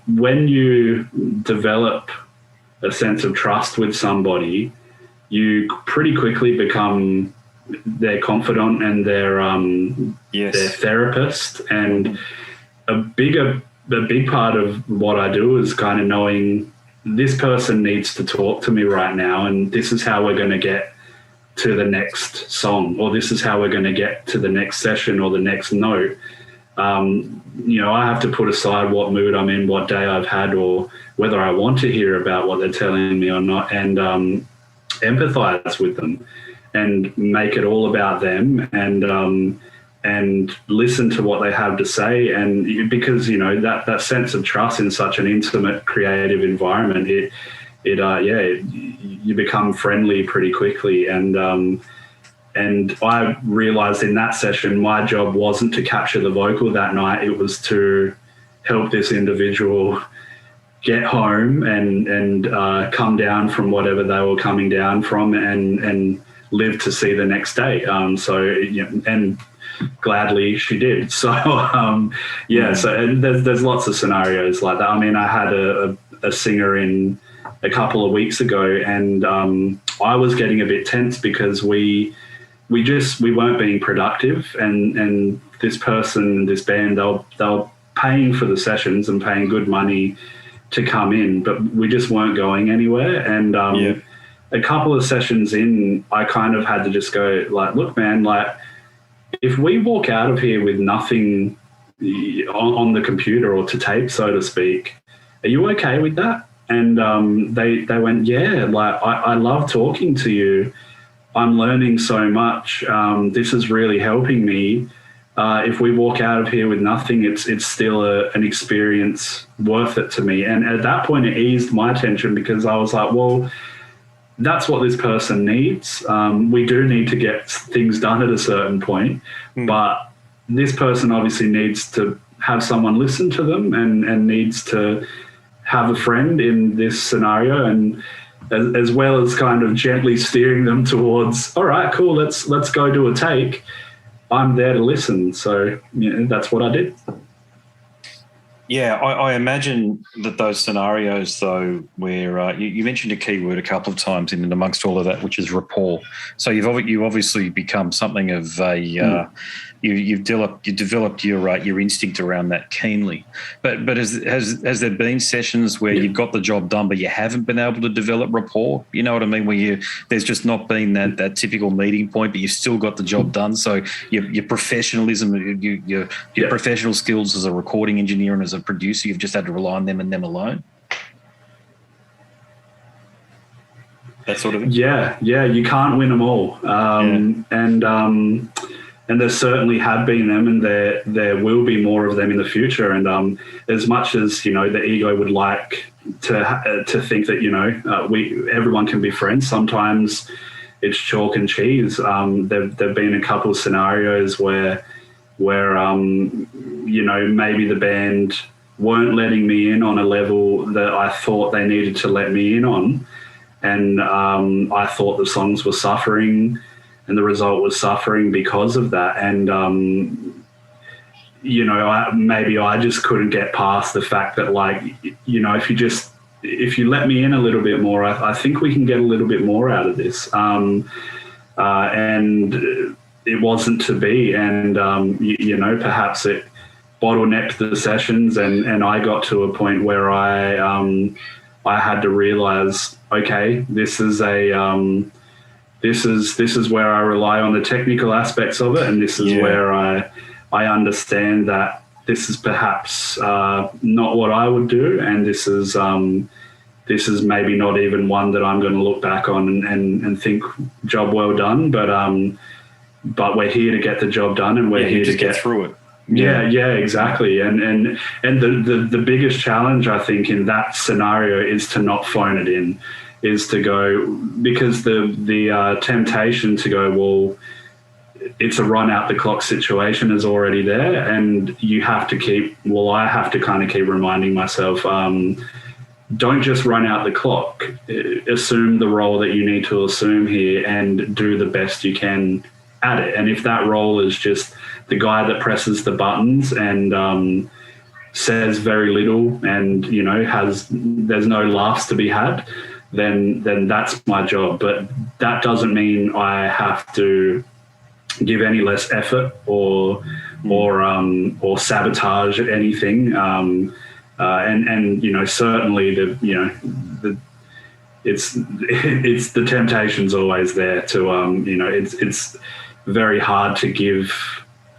when you develop a sense of trust with somebody, you pretty quickly become their confidant and their therapist. And a big part of what I do is kind of knowing this person needs to talk to me right now, and this is how we're going to get to the next song, or this is how we're going to get to the next session or the next note. I have to put aside what mood I'm in, what day I've had, or whether I want to hear about what they're telling me or not, and empathize with them and make it all about them, and listen to what they have to say. And because that sense of trust in such an intimate, creative environment, you become friendly pretty quickly. And I realized in that session, my job wasn't to capture the vocal that night. It was to help this individual get home and come down from whatever they were coming down from, and live to see the next day. And gladly she did. So so and there's lots of scenarios like that. I mean, I had a singer in a couple of weeks ago, and I was getting a bit tense because we weren't being productive, and this person, this band, they were paying for the sessions and paying good money to come in, but we just weren't going anywhere. And a couple of sessions in, I kind of had to just go like, look, man, like, if we walk out of here with nothing on the computer or to tape, so to speak, are you okay with that? And they went, yeah, like, I love talking to you. I'm learning so much. This is really helping me. If we walk out of here with nothing, it's still an experience worth it to me. And at that point, it eased my tension, because I was like, well, that's what this person needs. We do need to get things done at a certain point, but this person obviously needs to have someone listen to them, and needs to have a friend in this scenario, and as well as kind of gently steering them towards, all right, cool, let's go do a take. I'm there to listen. So that's what I did. Yeah, I imagine that those scenarios, though, where you mentioned a key word a couple of times in and amongst all of that, which is rapport. So you've obviously become something of a you've developed your instinct around that keenly. But has there been sessions where you've got the job done, but you haven't been able to develop rapport? You know what I mean? Where there's just not been that typical meeting point, but you've still got the job done. So your professionalism, your professional skills as a recording engineer and as a producer, you've just had to rely on them and them alone. That sort of thing. Yeah, you can't win them all, and there certainly have been them, and there will be more of them in the future. And as much as the ego would like to think that everyone can be friends, sometimes it's chalk and cheese. There've been a couple of scenarios where maybe the band weren't letting me in on a level that I thought they needed to let me in on, and I thought the songs were suffering, and the result was suffering because of that. And maybe I just couldn't get past the fact that, if if you let me in a little bit more, I think we can get a little bit more out of this. And it wasn't to be. And, perhaps it bottlenecked the sessions, and I got to a point where I had to realize, okay, this is where I rely on the technical aspects of it, and this is where I understand that this is perhaps not what I would do, and this is maybe not even one that I'm going to look back on and think job well done. But we're here to get the job done, and we're here to get through it. Yeah, exactly. And the biggest challenge, I think, in that scenario is to not phone it in, is to go, because the temptation to go, well, it's a run out the clock situation is already there, and you have to I have to kind of keep reminding myself, don't just run out the clock. Assume the role that you need to assume here and do the best you can at it. And if that role is just the guy that presses the buttons and says very little and, there's no laughs to be had, then that's my job. But that doesn't mean I have to give any less effort or sabotage anything. Certainly it's the temptation's always there to it's very hard to give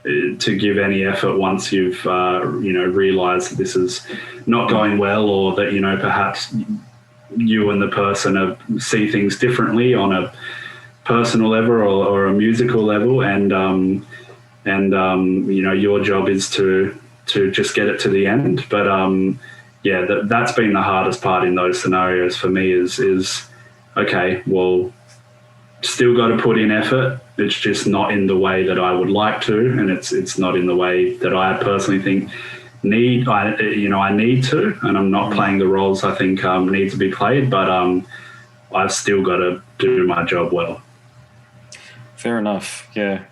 any effort once you've realized that this is not going well, or that perhaps you and the person see things differently on a personal level or a musical level, and your job is to just get it to the end. But that's been the hardest part in those scenarios for me is okay, well, still got to put in effort. It's just not in the way that I would like to, and it's not in the way that I personally think I need to, and I'm not playing the roles I think need to be played, but I've still got to do my job well. Fair enough. Yeah,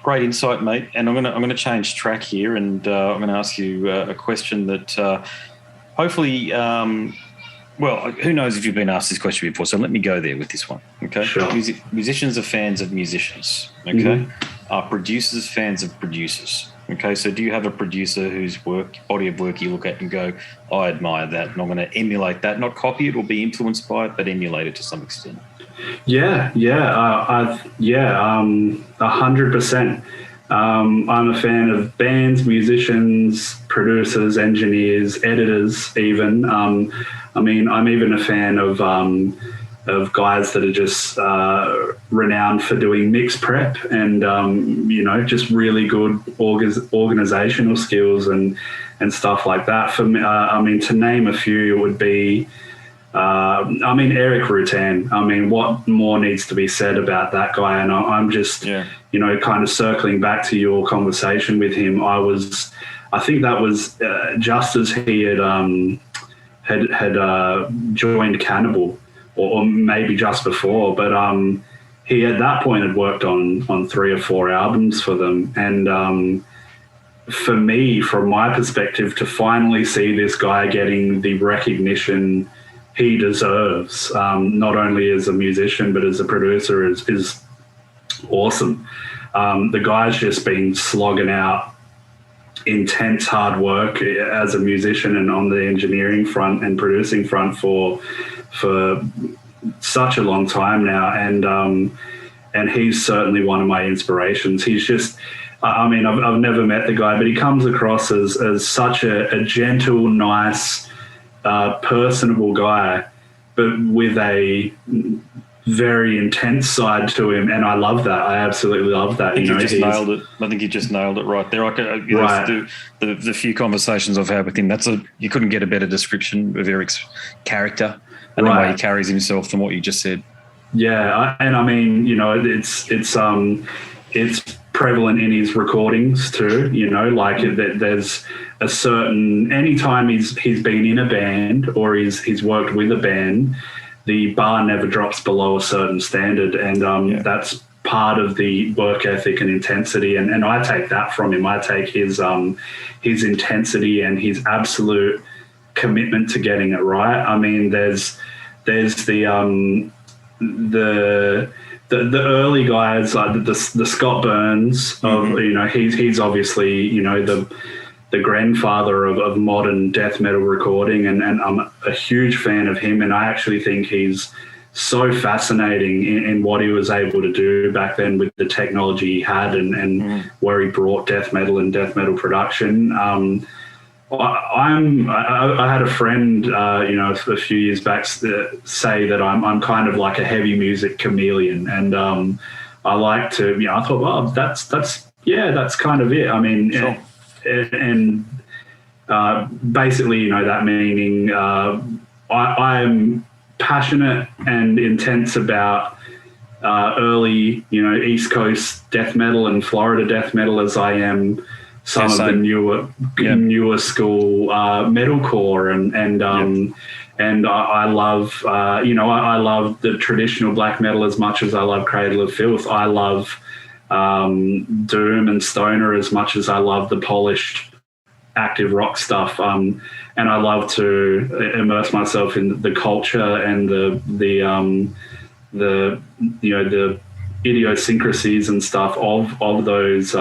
great insight, mate. And I'm gonna change track here, and I'm going to ask you a question that hopefully. Well, who knows if you've been asked this question before, so let me go there with this one, okay? Sure. Musicians are fans of musicians, okay? Mm-hmm. Are producers fans of producers, okay? So do you have a producer whose body of work you look at and go, I admire that, and I'm going to emulate that, not copy it or be influenced by it, but emulate it to some extent? 100%. I'm a fan of bands, musicians, producers, engineers, editors, even. I'm even a fan of guys that are just renowned for doing mix prep and just really good organizational skills and stuff like that. For me, to name a few, it would be. Eric Rutan. What more needs to be said about that guy? And I'm just, kind of circling back to your conversation with him. I think that was just as he had joined Cannibal, or maybe just before. But he at that point had worked on 3 or 4 albums for them, and for me, from my perspective, to finally see this guy getting the recognition he deserves, not only as a musician but as a producer, is awesome. The guy's just been slogging out intense hard work as a musician and on the engineering front and producing front for such a long time now, and he's certainly one of my inspirations. He's just, I've never met the guy, but he comes across as such a gentle, nice, personable guy, but with a very intense side to him, and I love that. I absolutely love that. I think you just nailed it. I think you just nailed it right there. Right. The few conversations I've had with him, you couldn't get a better description of Eric's character and the way he carries himself than what you just said. Yeah, it's prevalent in his recordings too. There's a certain, anytime he's been in a band or he's worked with a band, the bar never drops below a certain standard, and that's part of the work ethic and intensity. And I take that from him. I take his intensity and his absolute commitment to getting it right. I mean, there's the early guys like the Scott Burns of he's obviously the grandfather of modern death metal recording, and I'm a huge fan of him, and I actually think he's so fascinating in what he was able to do back then with the technology he had and where he brought death metal and death metal production. I had a friend, a few years back say that I'm kind of like a heavy music chameleon, and I like to, I thought, well, that's kind of it. I mean, sure. and basically, that meaning I am passionate and intense about early, East Coast death metal and Florida death metal as I am some of the newer school metalcore, and I love I love the traditional black metal as much as I love Cradle of Filth. I love doom and stoner as much as I love the polished active rock stuff, and I love to immerse myself in the culture and the idiosyncrasies and stuff of those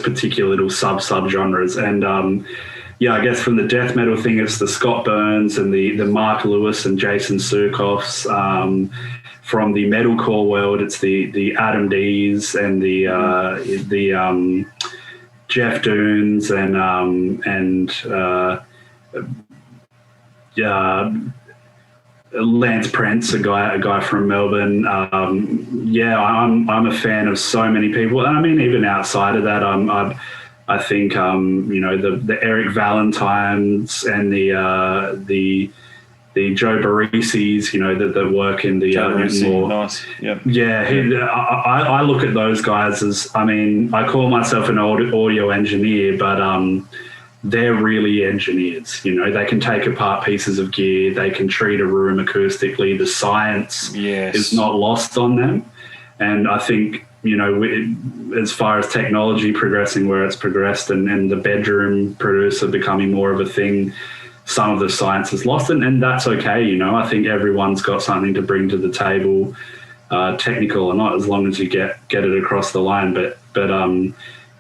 particular little sub-genres. And I guess from the death metal thing, it's the Scott Burns and the Mark Lewis and Jason Sukoffs. From the metalcore world, it's the Adam D's and the Jeff Dunes and Lance Prince, a guy from Melbourne. I'm a fan of so many people, and I mean even outside of that, I think the Eric Valentines and the Joe Barisis, that work in the more nice. Yep. I look at those guys as, I mean, I call myself an audio engineer, but they're really engineers. They can take apart pieces of gear, they can treat a room acoustically. The science is not lost on them, and I think as far as technology progressing where it's progressed, and the bedroom producer becoming more of a thing, some of the science is lost, and that's okay. I think everyone's got something to bring to the table, technical or not, as long as you get it across the line. But I'm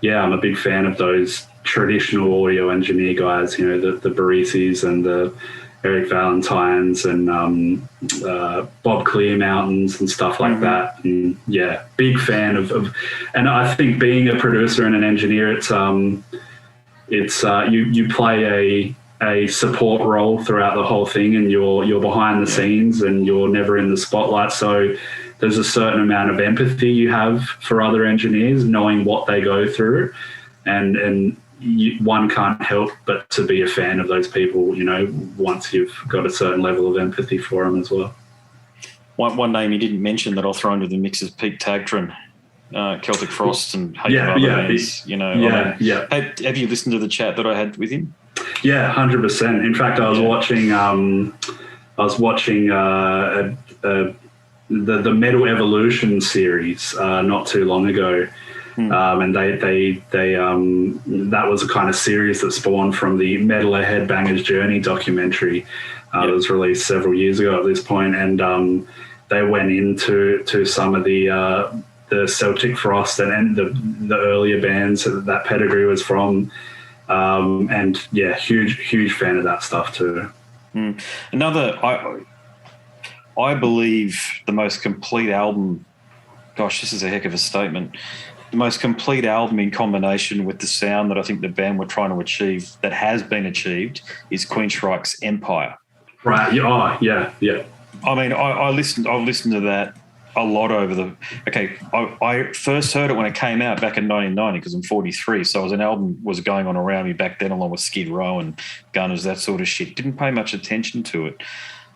a big fan of those traditional audio engineer guys, the Barisis and the Eric Valentines and Bob Clearmountains and stuff like that. And big fan of, and I think being a producer and an engineer, it's you play a support role throughout the whole thing, and you're behind the scenes and you're never in the spotlight. So there's a certain amount of empathy you have for other engineers, knowing what they go through, and one can't help but to be a fan of those people, once you've got a certain level of empathy for them as well. One name you didn't mention that I'll throw into the mix is Pete Tagtron, Celtic Frost and Hate of Other Bands. Have you listened to the chat that I had with him? Yeah, 100%. In fact, I was watching the Metal Evolution series not too long ago. And they that was a kind of series that spawned from the Metaler Headbangers Journey documentary that was released several years ago at this point, and they went into some of the Celtic Frost and the earlier bands that pedigree was from, and huge fan of that stuff too. Another, I believe the most complete album. Gosh, this is a heck of a statement. The most complete album in combination with the sound that I think the band were trying to achieve, that has been achieved, is Queensryche's Empire. Right. Oh, yeah. I mean, I've listened to that a lot over the. Okay, I first heard it when it came out back in 1990 because I'm 43, so an album was going on around me back then, along with Skid Row and Gunners, that sort of shit. Didn't pay much attention to it,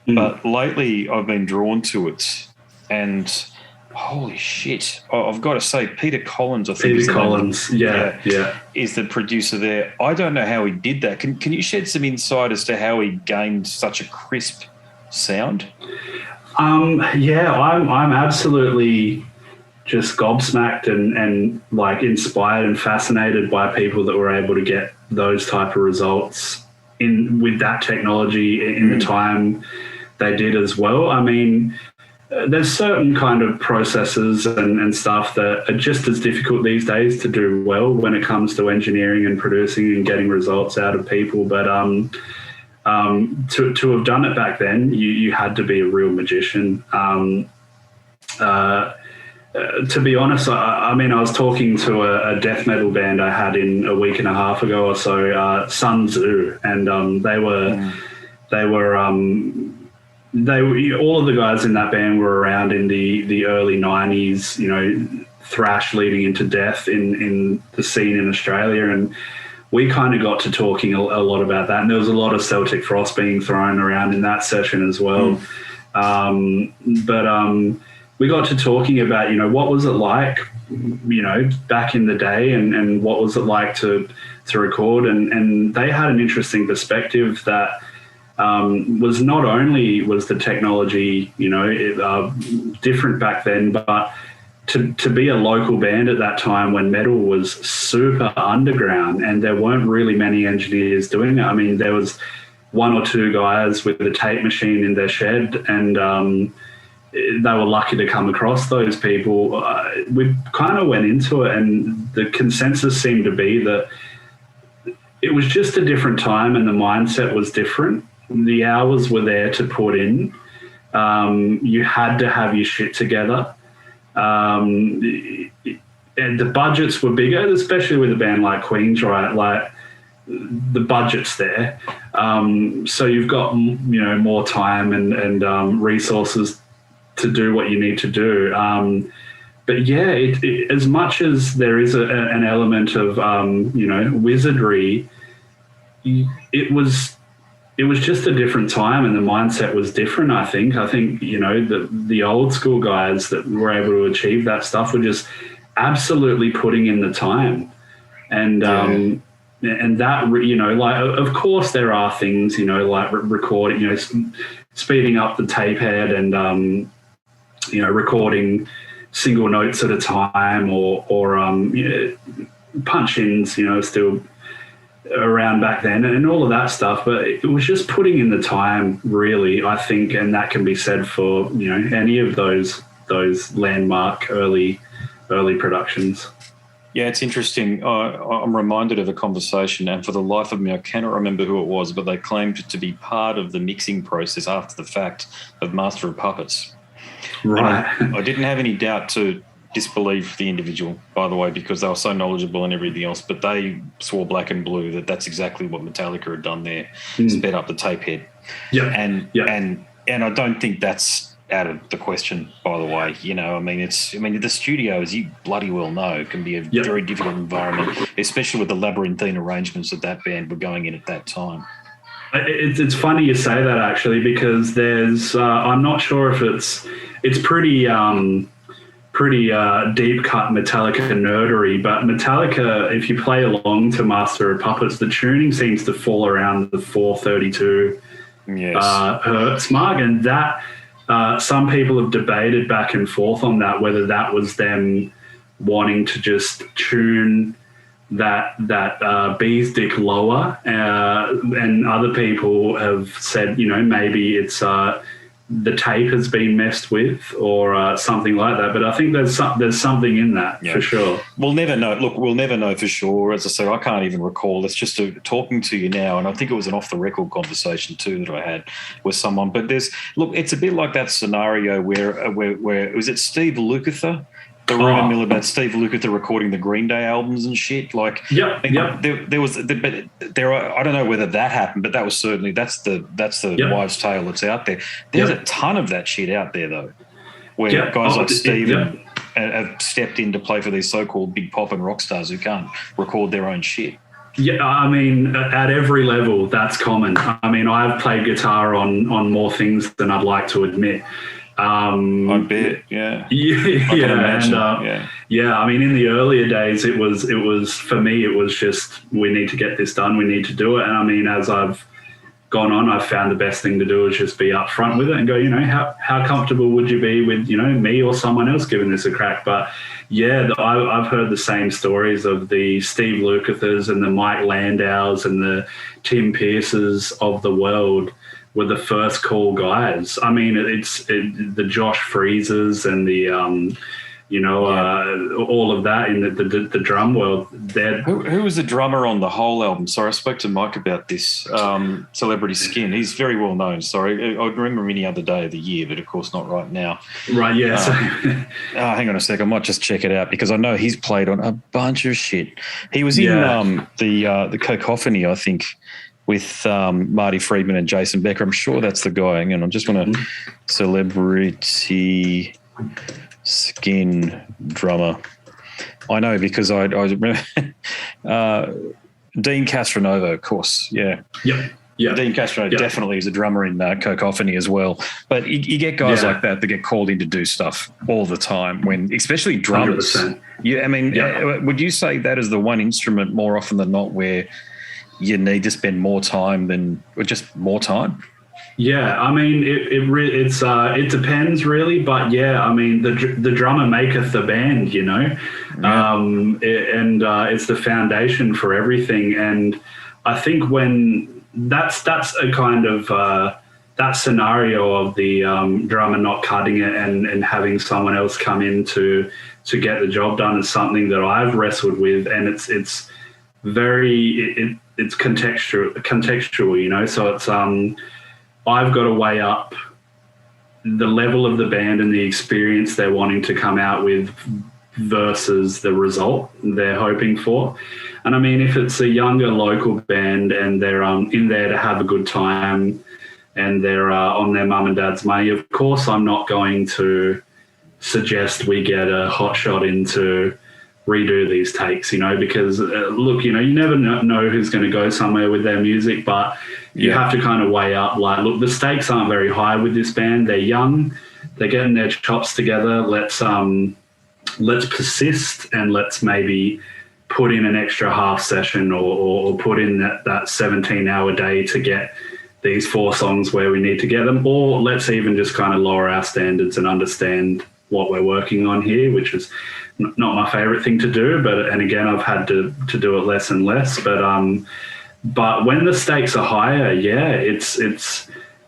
but lately I've been drawn to it, and. Holy shit. I've got to say, Peter Collins, I think. Peter Collins, is the producer there. I don't know how he did that. Can you shed some insight as to how he gained such a crisp sound? I'm absolutely just gobsmacked and like inspired and fascinated by people that were able to get those type of results with that technology in the time they did as well. I mean, there's certain kind of processes and stuff that are just as difficult these days to do well when it comes to engineering and producing and getting results out of people. But to have done it back then, you had to be a real magician. To be honest, I mean, I was talking to a death metal band I had in a week and a half ago or so, Sun Tzu, and they were all of the guys in that band were around in the early 90s, you know, thrash leading into death in the scene in Australia, and we kind of got to talking a lot about that, and there was a lot of Celtic Frost being thrown around in that session as well. We got to talking about, you know, what was it like, you know, back in the day, and what was it like to record, and they had an interesting perspective that was not only was the technology, you know, different back then, but to be a local band at that time when metal was super underground and there weren't really many engineers doing it. I mean, there was one or two guys with a tape machine in their shed, and they were lucky to come across those people. We kind of went into it, and the consensus seemed to be that it was just a different time and the mindset was different. The hours were there to put in. You had to have your shit together. And the budgets were bigger, especially with a band like Queen's, right? Like, the budget's there. So you've got, you know, more time and resources to do what you need to do. But yeah, as much as there is an element of, you know, wizardry, it was just a different time, and the mindset was different. I think, you know, the old school guys that were able to achieve that stuff were just absolutely putting in the time. And, and that, you know, like, of course there are things, you know, like recording, you know, speeding up the tape head and, you know, recording single notes at a time, or you know, punch-ins, you know, still around back then, and all of that stuff. But it was just putting in the time, really, I think, and that can be said for, you know, any of those landmark early productions. Yeah, it's interesting. I'm reminded of a conversation, and for the life of me, I cannot remember who it was, but they claimed to be part of the mixing process after the fact of Master of Puppets. Right. I didn't have any doubt to disbelieve the individual, by the way, because they were so knowledgeable and everything else, but they swore black and blue that that's exactly what Metallica had done there, sped up the tape head. Yeah. And I don't think that's out of the question, by the way. You know, I mean, the studio, as you bloody well know, can be a very difficult environment, especially with the labyrinthine arrangements that band were going in at that time. It's funny you say that, actually, because there's I'm not sure if it's pretty deep cut Metallica nerdery, but Metallica, if you play along to Master of Puppets, the tuning seems to fall around the 432 hertz mark, and that some people have debated back and forth on that, whether that was them wanting to just tune that bee's dick lower, and other people have said, you know, maybe it's the tape has been messed with, or something like that. But I think there's something in that, for sure. We'll never know. Look, we'll never know for sure. As I said, I can't even recall. It's just talking to you now, and I think it was an off-the-record conversation too that I had with someone. But it's a bit like that scenario where was it Steve Lukather? The rumor mill about Steve Lukather recording the Green Day albums and shit. Like, there was, but there are, I don't know whether that happened, but that was certainly that's the wives' tale that's out there. There's a ton of that shit out there though, where guys like Steve have stepped in to play for these so-called big pop and rock stars who can't record their own shit. Yeah, I mean, at every level, that's common. I mean, I've played guitar on more things than I'd like to admit. I bet, yeah. I mean, in the earlier days, it was for me, it was just, we need to get this done, we need to do it. And I mean, as I've gone on, I've found the best thing to do is just be upfront with it and go, you know, how comfortable would you be with, you know, me or someone else giving this a crack? But yeah, I've heard the same stories of the Steve Lukather's and the Mike Landau's and the Tim Pierce's of the world were the first call guys. I mean, the Josh Freezers and the all of that in the drum world. Who was the drummer on the whole album? Sorry, I spoke to Mike about this. Celebrity Skin. He's very well known. Sorry, I remember him any other day of the year, but of course not right now. Right, yeah. Hang on a sec. I might just check it out because I know he's played on a bunch of shit. He was in the Cacophony, I think, with Marty Friedman and Jason Becker. I'm sure that's the guy. Hang on, I just want to Celebrity Skin drummer. I know because I remember Dean Castronovo, of course. Yeah. Yep. Yeah. Dean Castronovo definitely is a drummer in Cacophony as well. But you get guys like that get called in to do stuff all the time, when especially drummers. 100%. Yeah, I mean, would you say that is the one instrument more often than not where you need to spend more time or just more time? Yeah, I mean, it depends really, but yeah, I mean, the drummer maketh the band, you know, it's the foundation for everything. And I think when that's a kind of that scenario of the drummer not cutting it and having someone else come in to get the job done is something that I've wrestled with, and it's very it's contextual, you know. So it's I've got to weigh up the level of the band and the experience they're wanting to come out with versus the result they're hoping for. And I mean, if it's a younger local band and they're in there to have a good time and they're on their mum and dad's money, of course I'm not going to suggest we get a hot shot in to redo these takes, you know, because look, you know, you never know who's going to go somewhere with their music, but you have to kind of weigh up, like, look, the stakes aren't very high with this band. They're young, they're getting their chops together. Let's persist and let's maybe put in an extra half session or put in that 17-hour day to get these 4 songs where we need to get them, or let's even just kind of lower our standards and understand what we're working on here, which is not my favorite thing to do, and again, I've had to do it less and less. But when the stakes are higher, it's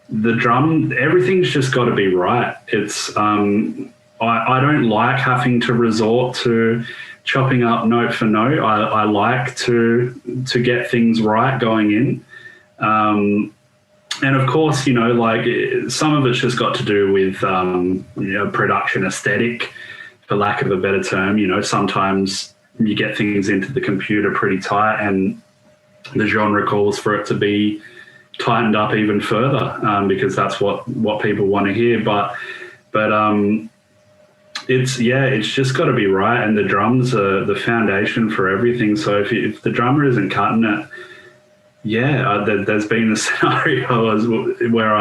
the drum. Everything's just got to be right. It's I don't like having to resort to chopping up note for note. I like to get things right going in. And of course, you know, like some of it's just got to do with production aesthetic, for lack of a better term. You know, sometimes you get things into the computer pretty tight and the genre calls for it to be tightened up even further because that's what people want to hear. But it's just got to be right, and the drums are the foundation for everything. So if the drummer isn't cutting it, there's been the scenario where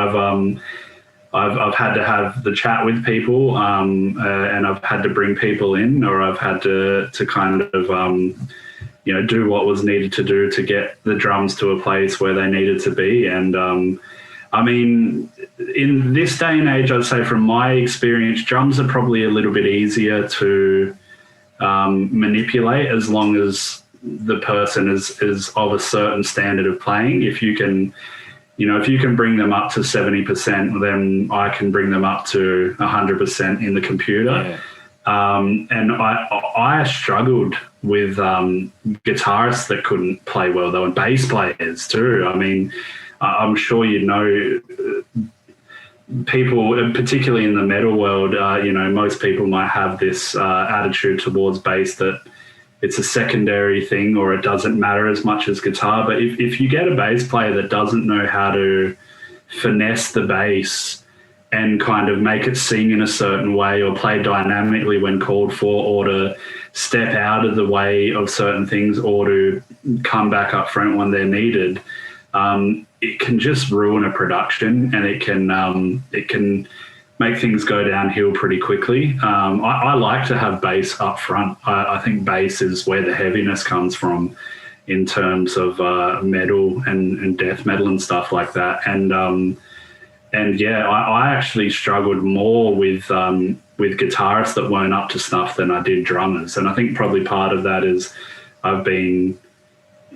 I've had to have the chat with people, and I've had to bring people in, or I've had to kind of do what was needed to do to get the drums to a place where they needed to be. And I mean, in this day and age, I'd say from my experience, drums are probably a little bit easier to manipulate as long as the person is of a certain standard of playing. If you can bring them up to 70%, then I can bring them up to 100% in the computer. Yeah. And I struggled with guitarists that couldn't play well, though, and bass players too. I mean, I'm sure you know people, particularly in the metal world, most people might have this attitude towards bass that it's a secondary thing or it doesn't matter as much as guitar. But if you get a bass player that doesn't know how to finesse the bass and kind of make it sing in a certain way or play dynamically when called for, or to step out of the way of certain things, or to come back up front when they're needed, it can just ruin a production, and it can make things go downhill pretty quickly. I like to have bass up front. I think bass is where the heaviness comes from. in terms of metal and death metal and stuff like that. And yeah, I actually struggled more with guitarists that weren't up to snuff than I did drummers. And I think probably part of that is I've been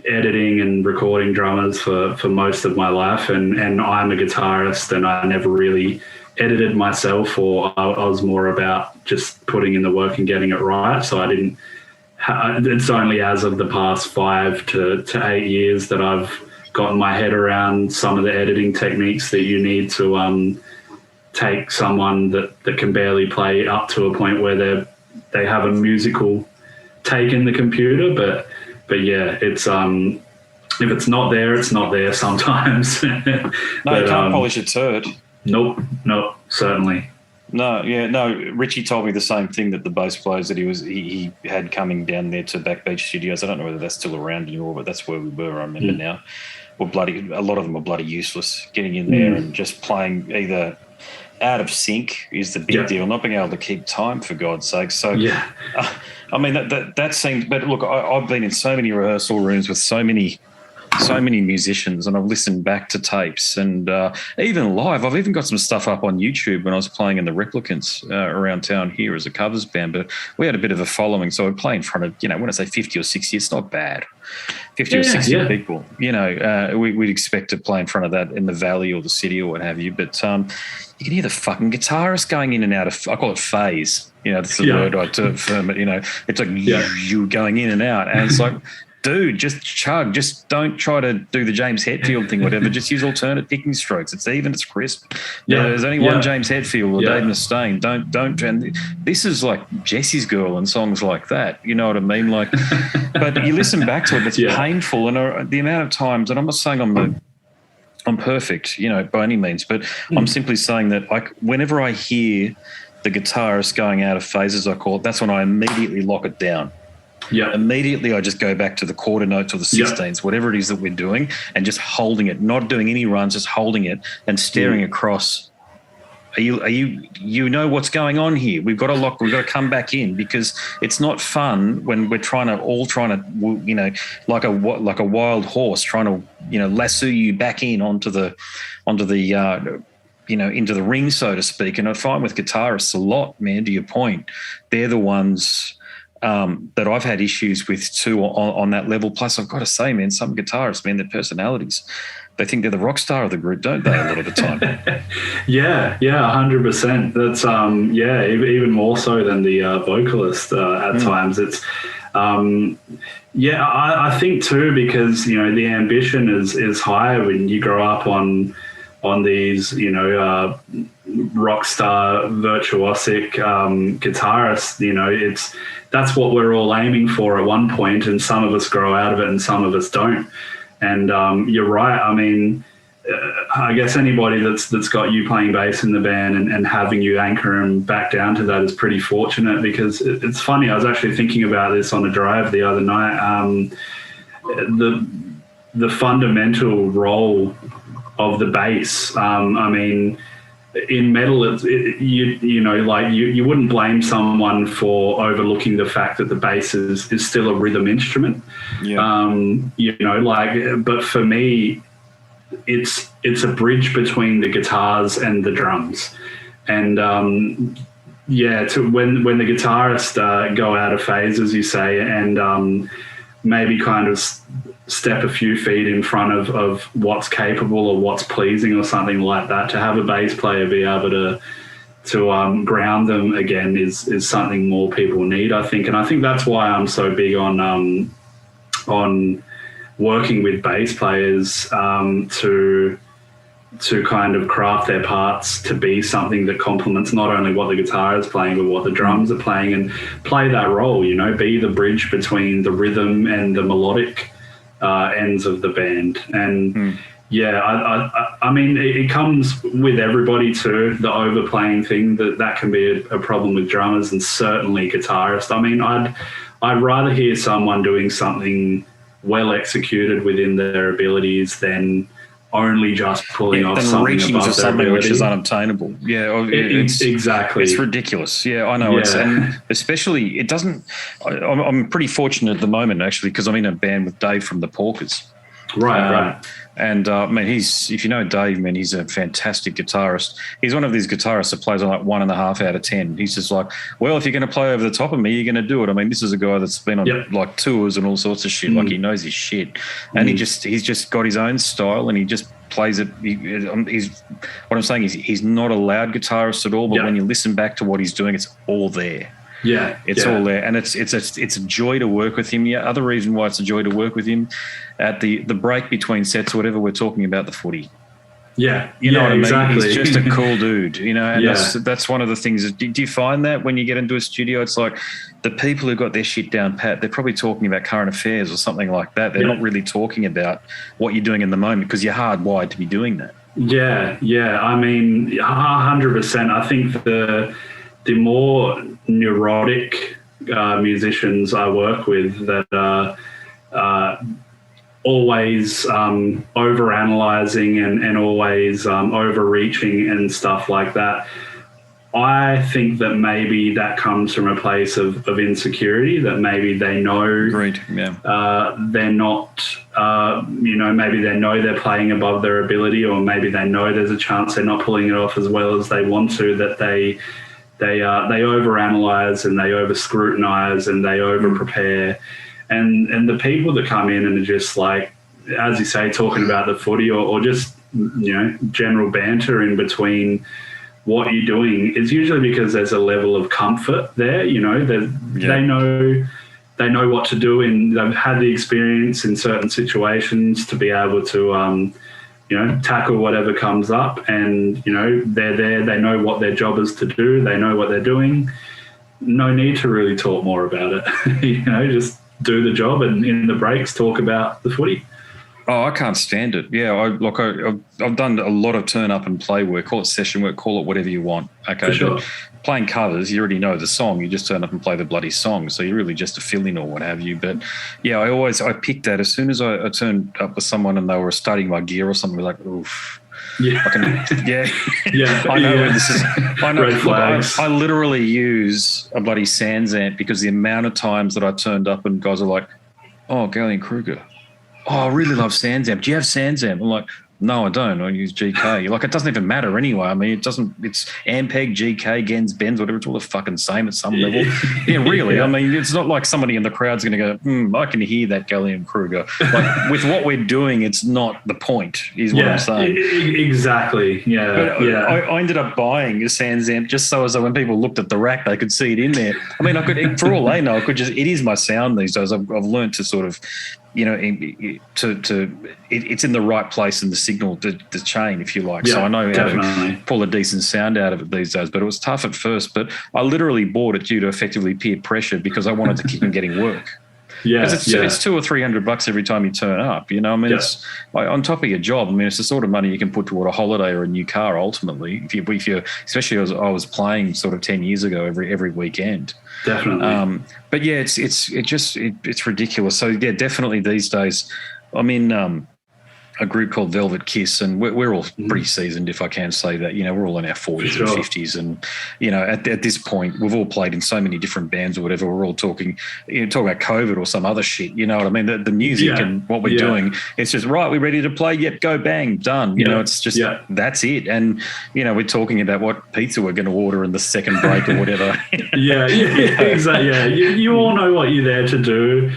editing and recording drummers for most of my life, and I'm a guitarist, and I never really edited myself, or I was more about just putting in the work and getting it right. So I didn't. It's only as of the past 5 to 8 years that I've gotten my head around some of the editing techniques that you need to take someone that can barely play up to a point where they have a musical take in the computer. But yeah, it's if it's not there, it's not there sometimes. No, you can't polish a turd. Nope, certainly. No, Richie told me the same thing, that the bass players that he had coming down there to Backbeach Studios, I don't know whether that's still around anymore, but that's where we were, I remember now, a lot of them were bloody useless. Getting in there and just playing either out of sync is the big deal, not being able to keep time, for God's sake. So, I mean, that seems, but look, I've been in so many rehearsal rooms with so many musicians, and I've listened back to tapes, and even live. I've even got some stuff up on YouTube when I was playing in the Replicants around town here as a covers band, but we had a bit of a following, so I'd play in front of, when I say 50 or 60, it's not bad. 50 or 60 people, we'd expect to play in front of that in the valley or the city or what have you, but you can hear the fucking guitarist going in and out of, I call it phase, that's the word I term it, it's like you going in and out, and it's like, dude, just chug. Just don't try to do the James Hetfield thing, whatever. Just use alternate picking strokes. It's even, it's crisp. There's only one James Hetfield or Dave Mustaine. Don't. And this is like Jesse's Girl and songs like that. You know what I mean? Like, but you listen back to it, it's painful. And the amount of times, and I'm not saying I'm perfect, by any means, but I'm simply saying that whenever I hear the guitarist going out of phases, I call it, that's when I immediately lock it down. Yeah. Immediately I just go back to the quarter notes or the 16ths, whatever it is that we're doing, and just holding it, not doing any runs, just holding it and staring across. Are you know what's going on here? We've got to come back in, because it's not fun when we're trying to, like a wild horse trying to, lasso you back in onto the into the ring, so to speak. And I find with guitarists a lot, man, to your point, they're the ones that I've had issues with too on that level. Plus, I've got to say, man, some guitarists, man, their personalities, they think they're the rock star of the group, don't they, a lot of the time? Yeah, 100%. That's, even more so than the vocalist at times. It's, I think too, because, the ambition is higher when you grow up on these, rock star virtuosic guitarists. That's what we're all aiming for at one point, and some of us grow out of it and some of us don't. And you're right. I mean, I guess anybody that's got you playing bass in the band and having you anchor them back down to that is pretty fortunate, because it's funny. I was actually thinking about this on a drive the other night. The fundamental role of the bass. I mean, in metal, you wouldn't blame someone for overlooking the fact that the bass is still a rhythm instrument. But for me, it's a bridge between the guitars and the drums. And when the guitarists go out of phase, as you say, and maybe kind of step a few feet in front of what's capable or what's pleasing or something like that, to have a bass player be able to ground them again is something more people need, I think. And I think that's why I'm so big on working with bass players to kind of craft their parts to be something that complements not only what the guitar is playing, but what the drums are playing, and play that role, be the bridge between the rhythm and the melodic ends of the band. And I mean, it comes with everybody too, the overplaying thing, that can be a problem with drummers and certainly guitarists. I mean, I'd rather hear someone doing something well executed within their abilities than only just pulling off then something reaching above for their something which ability. is unobtainable. Yeah, Exactly. It's ridiculous. Yeah, I know. Yeah. And especially it doesn't. I'm pretty fortunate at the moment actually because I'm in a band with Dave from the Porkers. Right. And I mean, if you know Dave, man, he's a fantastic guitarist. He's one of these guitarists that plays on like 1.5 out of 10. He's just like, well, if you're going to play over the top of me, you're going to do it. I mean, this is a guy that's been on like tours and all sorts of shit. Like he knows his shit, and he's just got his own style, and he just plays it. He's what I'm saying is he's not a loud guitarist at all, but when you listen back to what he's doing, it's all there. It's all there, and it's a joy to work with him. The other reason why it's a joy to work with him at the break between sets, or whatever, we're talking about the footy. You know what I mean? Exactly. He's just a cool dude, you know. And that's one of the things. Do you find that when you get into a studio, it's like the people who got their shit down pat, they're probably talking about current affairs or something like that. They're not really talking about what you're doing in the moment because you're hardwired to be doing that. I mean, 100%. I think the more neurotic musicians I work with that are always overanalyzing and always overreaching and stuff like that, I think that maybe that comes from a place of insecurity, that maybe they know they're not, maybe they know they're playing above their ability, or maybe they know there's a chance they're not pulling it off as well as they want to, that they overanalyze and they over scrutinize and they over prepare, and the people that come in and are just like, as you say, talking about the footy or just general banter in between what you're doing, is usually because there's a level of comfort there. They know what to do, and they've had the experience in certain situations to be able to tackle whatever comes up, and, they're there, they know what their job is to do, they know what they're doing. No need to really talk more about it. Just do the job, and in the breaks, talk about the footy. Oh, I can't stand it. Yeah, I've done a lot of turn up and play work, call it session work, call it whatever you want. Okay, sure. Playing covers, you already know the song. You just turn up and play the bloody song, so you're really just a fill-in or what have you. But yeah, I picked that as soon as I turned up with someone and they were studying my gear or something. Like, oof. I know where this is. I know. Red flags. I literally use a bloody Sans amp because the amount of times that I turned up and guys are like, "Oh, Galen Kruger. Oh, I really love Sans amp. Do you have Sans amp?" I'm like, "No, I don't. I use GK." Like, it doesn't even matter anyway. I mean, it's Ampeg, GK, Gens, Benz, whatever. It's all the fucking same at some level. Yeah, really. I mean, it's not like somebody in the crowd's going to go, I can hear that Galen Kruger. Like, with what we're doing, it's not the point, is what I'm saying. Exactly. I ended up buying a Sans amp just so as when people looked at the rack, they could see it in there. I mean, I could, for all they know, it is my sound these days. I've learned to sort of, it's in the right place in the signal, the chain, if you like. So I know how to pull a decent sound out of it these days. But it was tough at first. But I literally bought it due to effectively peer pressure because I wanted to keep on getting work. Because it's $200 or $300 every time you turn up. I mean, it's like, on top of your job. I mean, it's the sort of money you can put toward a holiday or a new car. Ultimately, if you especially as I was playing sort of 10 years ago every weekend. Definitely. But yeah, it's ridiculous. So yeah, definitely these days, I'm in a group called Velvet Kiss, and we're all pretty seasoned, if I can say that. We're all in our 40s and 50s, and at this point, we've all played in so many different bands or whatever. We're all talking about COVID or some other shit. You know what I mean? The music and what we're doing, it's just right. We're ready to play. Yep, go bang, done. It's just that's it. And we're talking about what pizza we're going to order in the second break or whatever. Exactly. Yeah, you all know what you're there to do.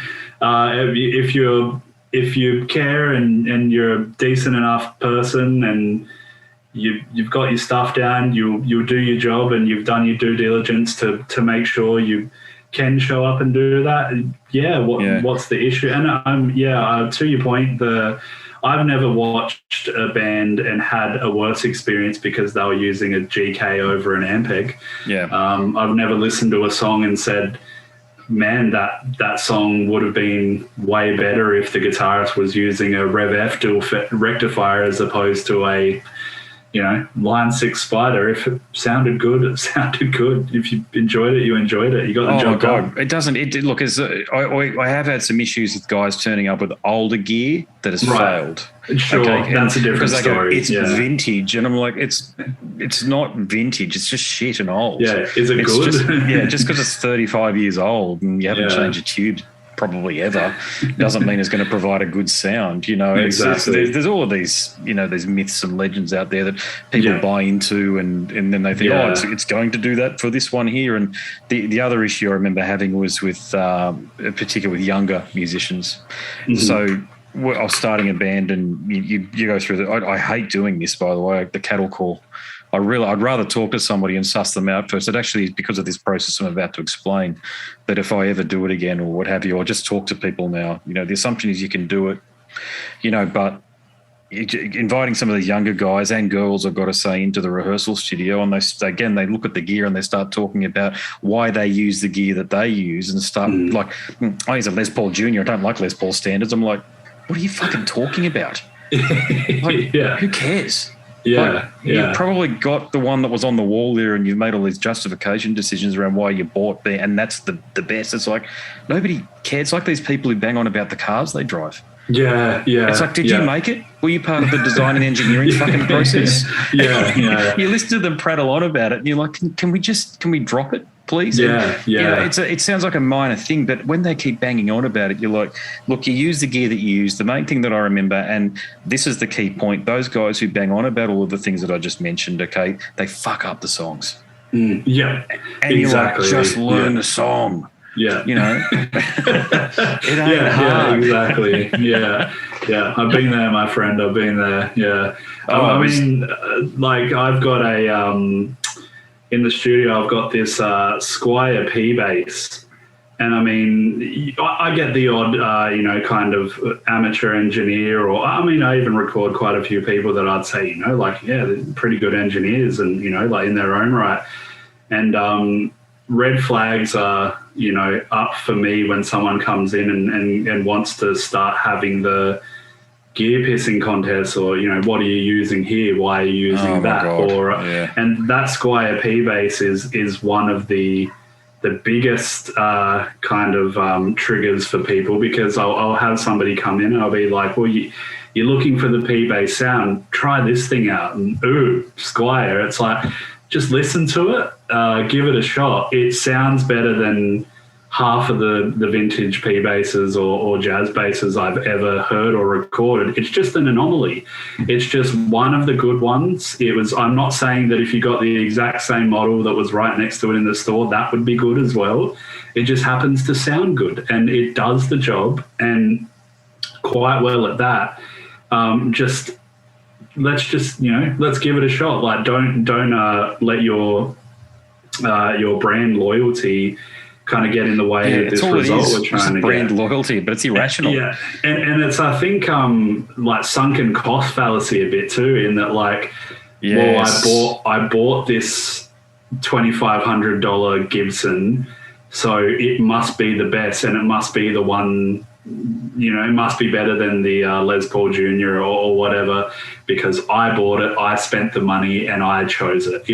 If you care and you're a decent enough person and you've got your stuff down, you'll do your job, and you've done your due diligence to make sure you can show up and do that. What's the issue? And to your point, I've never watched a band and had a worse experience because they were using a GK over an Ampeg. I've never listened to a song and said, man, that song would have been way better if the guitarist was using a Rev F dual rectifier as opposed to a Line 6 Spider. If it sounded good, it sounded good. If you enjoyed it, you enjoyed it. You got the job done. It doesn't. Look, I have had some issues with guys turning up with older gear that has failed. Sure, that's a different story. It's vintage, and I'm like, it's not vintage. It's just shit and old. Yeah, is it good? Just because it's 35 years old and you haven't changed your tube probably ever doesn't mean it's going to provide a good sound. Exactly. There's all of these these myths and legends out there that people buy into, and then they think it's going to do that for this one here. And the other issue I remember having was with particularly with younger musicians. So I was starting a band, and you go through I hate doing this, by the way, the cattle call. I'd rather talk to somebody and suss them out first. It actually is because of this process I'm about to explain, that if I ever do it again or what have you, or just talk to people now, the assumption is you can do it, but inviting some of the younger guys and girls, I've got to say, into the rehearsal studio, and they look at the gear and they start talking about why they use the gear that they use, and start like, I use a Les Paul Junior. I don't like Les Paul standards. I'm like, what are you fucking talking about? Who cares? You probably got the one that was on the wall there, and you've made all these justification decisions around why you bought there, and that's the best. It's like nobody cares. It's like these people who bang on about the cars they drive. Yeah. It's like, did you make it? Were you part of the design and engineering fucking process? You listen to them prattle on about it, and you're like, can we drop it, please? It sounds like a minor thing, but when they keep banging on about it, you're like, look, you use the gear that you use. The main thing that I remember, and this is the key point, those guys who bang on about all of the things that I just mentioned, okay, they fuck up the songs. And exactly. You're like, just learn the song. It ain't hard. Exactly. I've been there, my friend. I've been there. I've got in the studio, I've got this Squier P bass, and I get the odd kind of amateur engineer, or I even record quite a few people that I'd say they're pretty good engineers, and in their own right, and red flags are up for me when someone comes in and wants to start having the gear pissing contest, or what are you using here, why are you using that, and that Squier P bass is one of the biggest kind of triggers for people, because I'll have somebody come in and I'll be like, well, you're looking for the P bass sound, try this thing out, and Squier, it's like, just listen to it, give it a shot. It sounds better than half of the vintage P basses or jazz basses I've ever heard or recorded. It's just an anomaly. It's just one of the good ones. I'm not saying that if you got the exact same model that was right next to it in the store, that would be good as well. It just happens to sound good, and it does the job, and quite well at that. Let's give it a shot. Like, don't let your brand loyalty kind of get in the way of this result we're trying to brand get. Loyalty, but it's irrational. And it's, I think, like sunken cost fallacy a bit too, in that, like, well, I bought this $2,500 Gibson, so it must be the best, and it must be the one, it must be better than the Les Paul Junior or whatever, because I bought it, I spent the money, and I chose it.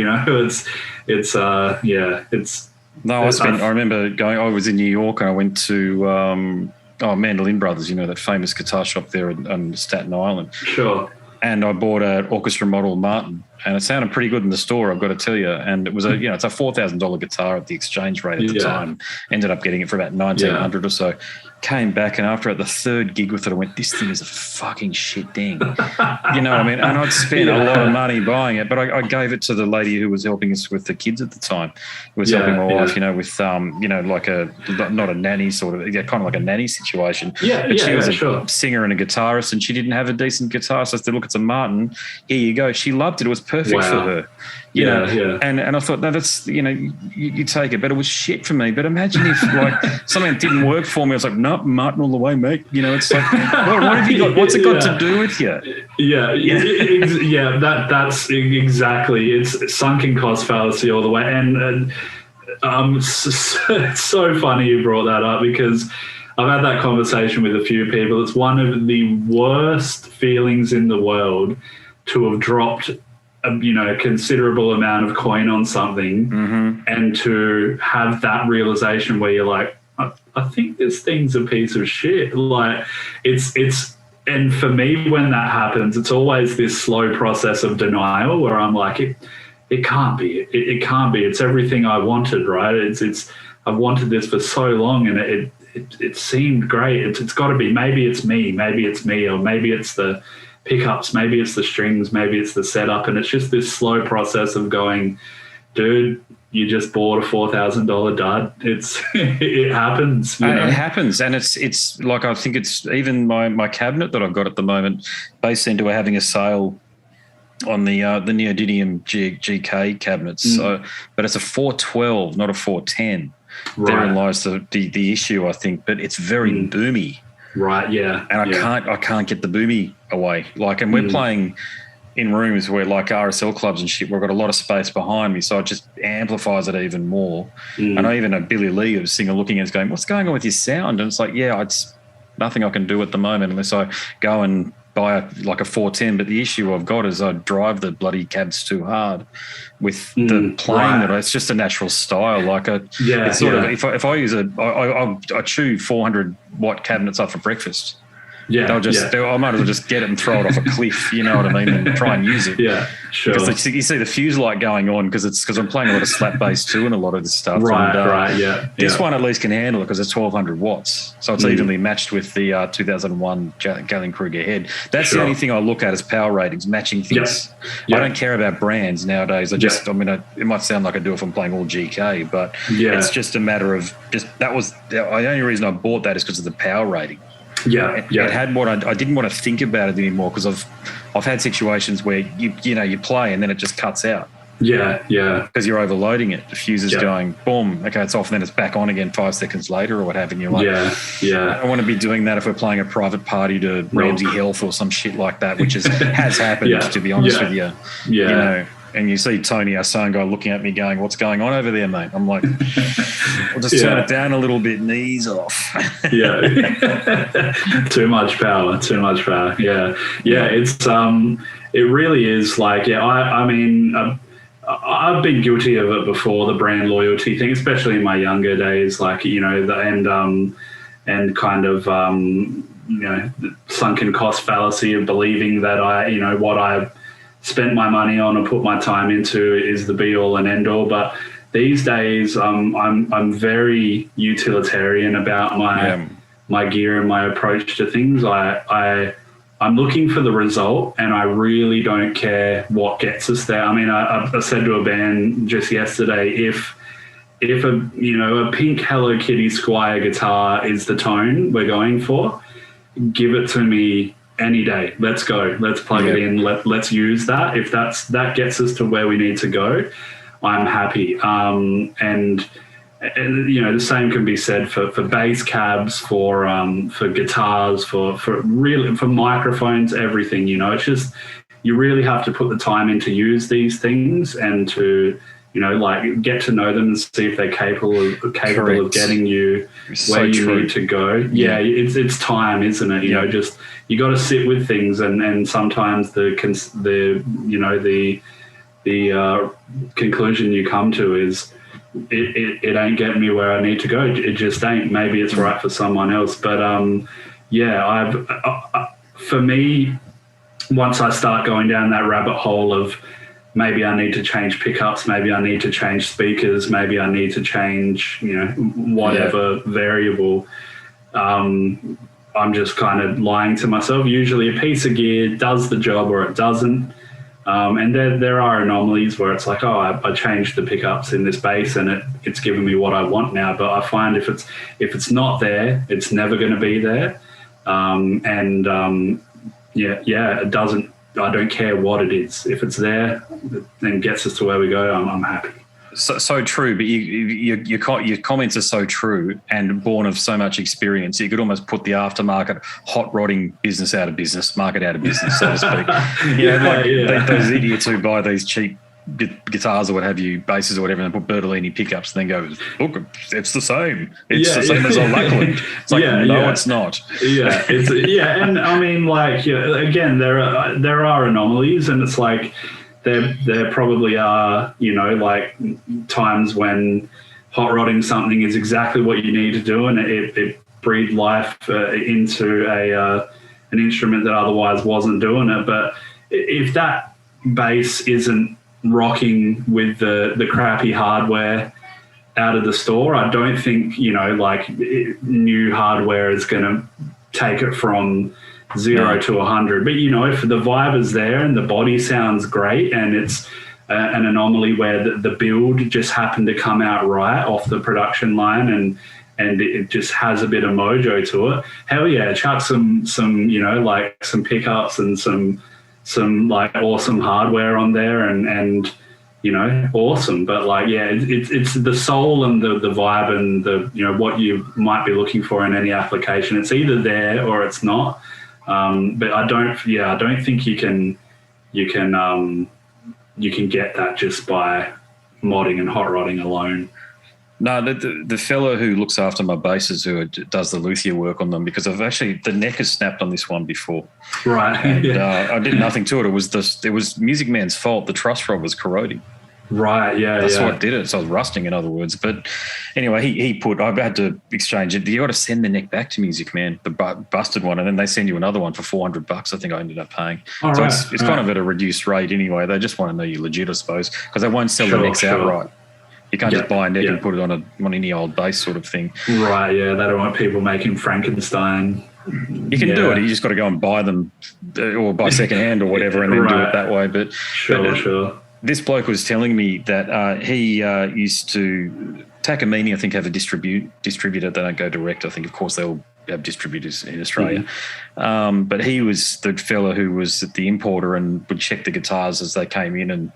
I remember going. I was in New York, and I went to Mandolin Brothers. That famous guitar shop there on Staten Island. Sure. And I bought an orchestra model Martin, and it sounded pretty good in the store, I've got to tell you. And it was it's a $4,000 guitar at the exchange rate at the time. Ended up getting it for about $1,900 or so. Came back, and after the third gig with it, I went, this thing is a fucking shit thing. And I'd spent a lot of money buying it, but I gave it to the lady who was helping us with the kids at the time, who was helping my wife, with, like not a nanny sort of, kind of like a nanny situation. But she was a singer and a guitarist, and she didn't have a decent guitar. So I said, look, it's a Martin. Here you go. She loved it. It was perfect for her. And I thought, no, that's, you take it, but it was shit for me. But imagine if, like, something didn't work for me. I was like, no, Martin all the way, mate. It's like, what have you got? What's it got to do with you? That's exactly. It's sunken cost fallacy all the way. And it's so funny you brought that up, because I've had that conversation with a few people. It's one of the worst feelings in the world to have dropped a considerable amount of coin on something, and to have that realization where you're like, I think this thing's a piece of shit. Like it's and for me, when that happens, it's always this slow process of denial where I'm like, it can't be. It can't be. It's everything I wanted, right? It's I've wanted this for so long, and it seemed great. It's got to be. Maybe it's me, or maybe it's the pickups, maybe it's the strings, maybe it's the setup, and it's just this slow process of going, dude, you just bought a $4,000 dud. It happens. It happens, and it's like, I think it's even my cabinet that I've got at the moment. Base Centre are having a sale on the neodymium GK cabinets. So, but it's a 412, not a 410. Right. Therein lies the issue, I think. But it's very boomy. Right. Yeah. And I can't get the boomy away. Like, and we're playing in rooms where, like, RSL clubs and shit, where I've got a lot of space behind me, so it just amplifies it even more. And I even know Billy Lee, a singer, looking at us going, "What's going on with your sound?" And it's like, yeah, it's nothing I can do at the moment unless I go and buy a 410. But the issue I've got is I drive the bloody cabs too hard with the playing. That it's just a natural style. Like it's sort of, if I use I chew 400 watt cabinets up for breakfast. Yeah, I might as well just get it and throw it off a cliff, you know what I mean, and try and use it. Yeah, sure. Because you see the fuse light going on because I'm playing a lot of slap bass too and a lot of this stuff. Right, This one at least can handle it because it's 1200 watts, so it's evenly matched with the 2001 Gallien-Kruger head. That's the only thing I look at as power ratings, matching things. I don't care about brands nowadays. It might sound like I do if I'm playing all GK, but it's just a matter of the only reason I bought that is because of the power rating. It had what I didn't want to think about it anymore because I've had situations where you play and then it just cuts out. Yeah. Because you're overloading it. The fuse is going, boom, okay, it's off, and then it's back on again 5 seconds later or what have you. You're like, I don't want to be doing that if we're playing a private party to Ramsey Health or some shit like that, which has happened, to be honest with you. You know. And you see Tony, our sound guy, looking at me going, "What's going on over there, mate?" I'm like, "We'll just turn it down a little bit and ease off." Too much power. Yeah. It's it really is like, I mean, I've been guilty of it before, the brand loyalty thing, especially in my younger days, like, you know, and kind of the sunken cost fallacy of believing that what I spent my money on or put my time into is the be all and end all. But these days, I'm very utilitarian about my gear and my approach to things. I'm looking for the result, and I really don't care what gets us there. I mean, I said to a band just yesterday, if a pink Hello Kitty Squire guitar is the tone we're going for, give it to me any day. Let's go. Let's plug it in. Let's use that. If that gets us to where we need to go, I'm happy. And the same can be said for bass cabs, for guitars, for microphones, everything. You know, it's just, you really have to put the time in to use these things and to, get to know them and see if they're capable of getting you where you need to go. Yeah, it's time, isn't it? Just, you got to sit with things, and sometimes the conclusion you come to is it ain't getting me where I need to go. It just ain't. Maybe it's right for someone else, but for me, once I start going down that rabbit hole of, maybe I need to change pickups, maybe I need to change speakers, maybe I need to change, whatever variable. I'm just kind of lying to myself. Usually a piece of gear does the job or it doesn't. And there are anomalies where it's like, I changed the pickups in this bass and it's given me what I want now. But I find if it's not there, it's never going to be there. It doesn't. I don't care what it is. If it's there and gets us to where we go, I'm happy. So true, but your comments are so true and born of so much experience. You could almost put the aftermarket hot rodding business out of business, market out of business, so to speak. Those idiots who buy these cheap guitars or what have you, basses or whatever, and put Bertolini pickups and then go, look, it's the same. It's the same as a Lackland. It's like, it's not. And I mean, again, there are anomalies, and it's like, there probably are, like times when hot rodding something is exactly what you need to do, and it breathed life into an instrument that otherwise wasn't doing it. But if that bass isn't rocking with the crappy hardware out of the store, I don't think, new hardware is going to take it from 0 to 100. But, if the vibe is there and the body sounds great and it's an anomaly where the build just happened to come out right off the production line and it just has a bit of mojo to it, hell yeah, chuck some some pickups and some like awesome hardware on there and awesome. But it's the soul and the vibe and the what you might be looking for in any application. It's either there or it's not. But I don't think you can get that just by modding and hot rodding alone. No, the fellow who looks after my basses, who does the luthier work on them, because the neck has snapped on this one before. Right. And I did nothing to it. It was Music Man's fault. The truss rod was corroding. Right, yeah. That's what did it. So I was rusting, in other words. But anyway, I had to exchange it. You got to send the neck back to Music Man, the busted one, and then they send you another one for $400. I think I ended up paying. Oh, so right, it's kind of at a reduced rate anyway. They just want to know you're legit, I suppose, because they won't sell the necks outright. You can't just buy a neck and put it on any old bass sort of thing. Right, yeah. They don't want people making Frankenstein. You can do it. You just got to go and buy them or buy secondhand or whatever and then do it that way. But Sure. This bloke was telling me that he used to Takamine, I think, have a distributor. They don't go direct. I think, of course, they'll have distributors in Australia. Mm-hmm. But he was the fella who was the importer and would check the guitars as they came in and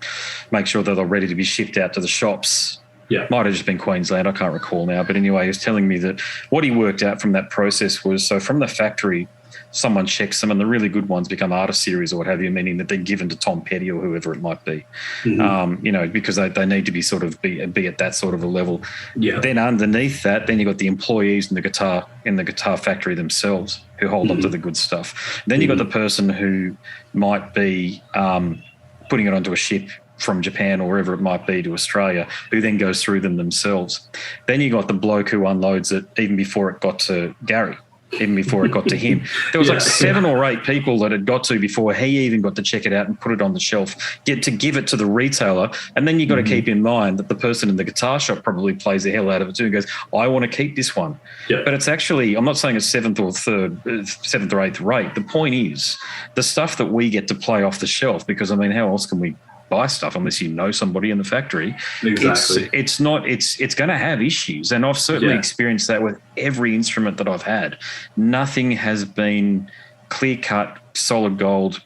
make sure that they're ready to be shipped out to the shops. Yeah. Might have just been Queensland. I can't recall now. But anyway, he was telling me that what he worked out from that process was, so from the factory, someone checks them, and the really good ones become artist series or what have you, meaning that they're given to Tom Petty or whoever it might be, because they need to be sort of be at that sort of a level. Yeah. Then underneath that, then you've got the employees in the guitar factory themselves who hold on to the good stuff. Then you've got the person who might be putting it onto a ship from Japan or wherever it might be to Australia, who then goes through them themselves. Then you got the bloke who unloads it even before it got to Gary. Even before it got to him. There was 7 or 8 people that had got to before he even got to check it out and put it on the shelf, get to give it to the retailer. And then you got to keep in mind that the person in the guitar shop probably plays the hell out of it too and goes, I want to keep this one. Yeah. But it's actually, I'm not saying it's 7th or 8th rate. The point is the stuff that we get to play off the shelf, because, how else can we buy stuff unless you know somebody in the factory? Exactly. It's going to have issues, and I've certainly experienced that with every instrument that I've had. Nothing has been clear cut, solid gold.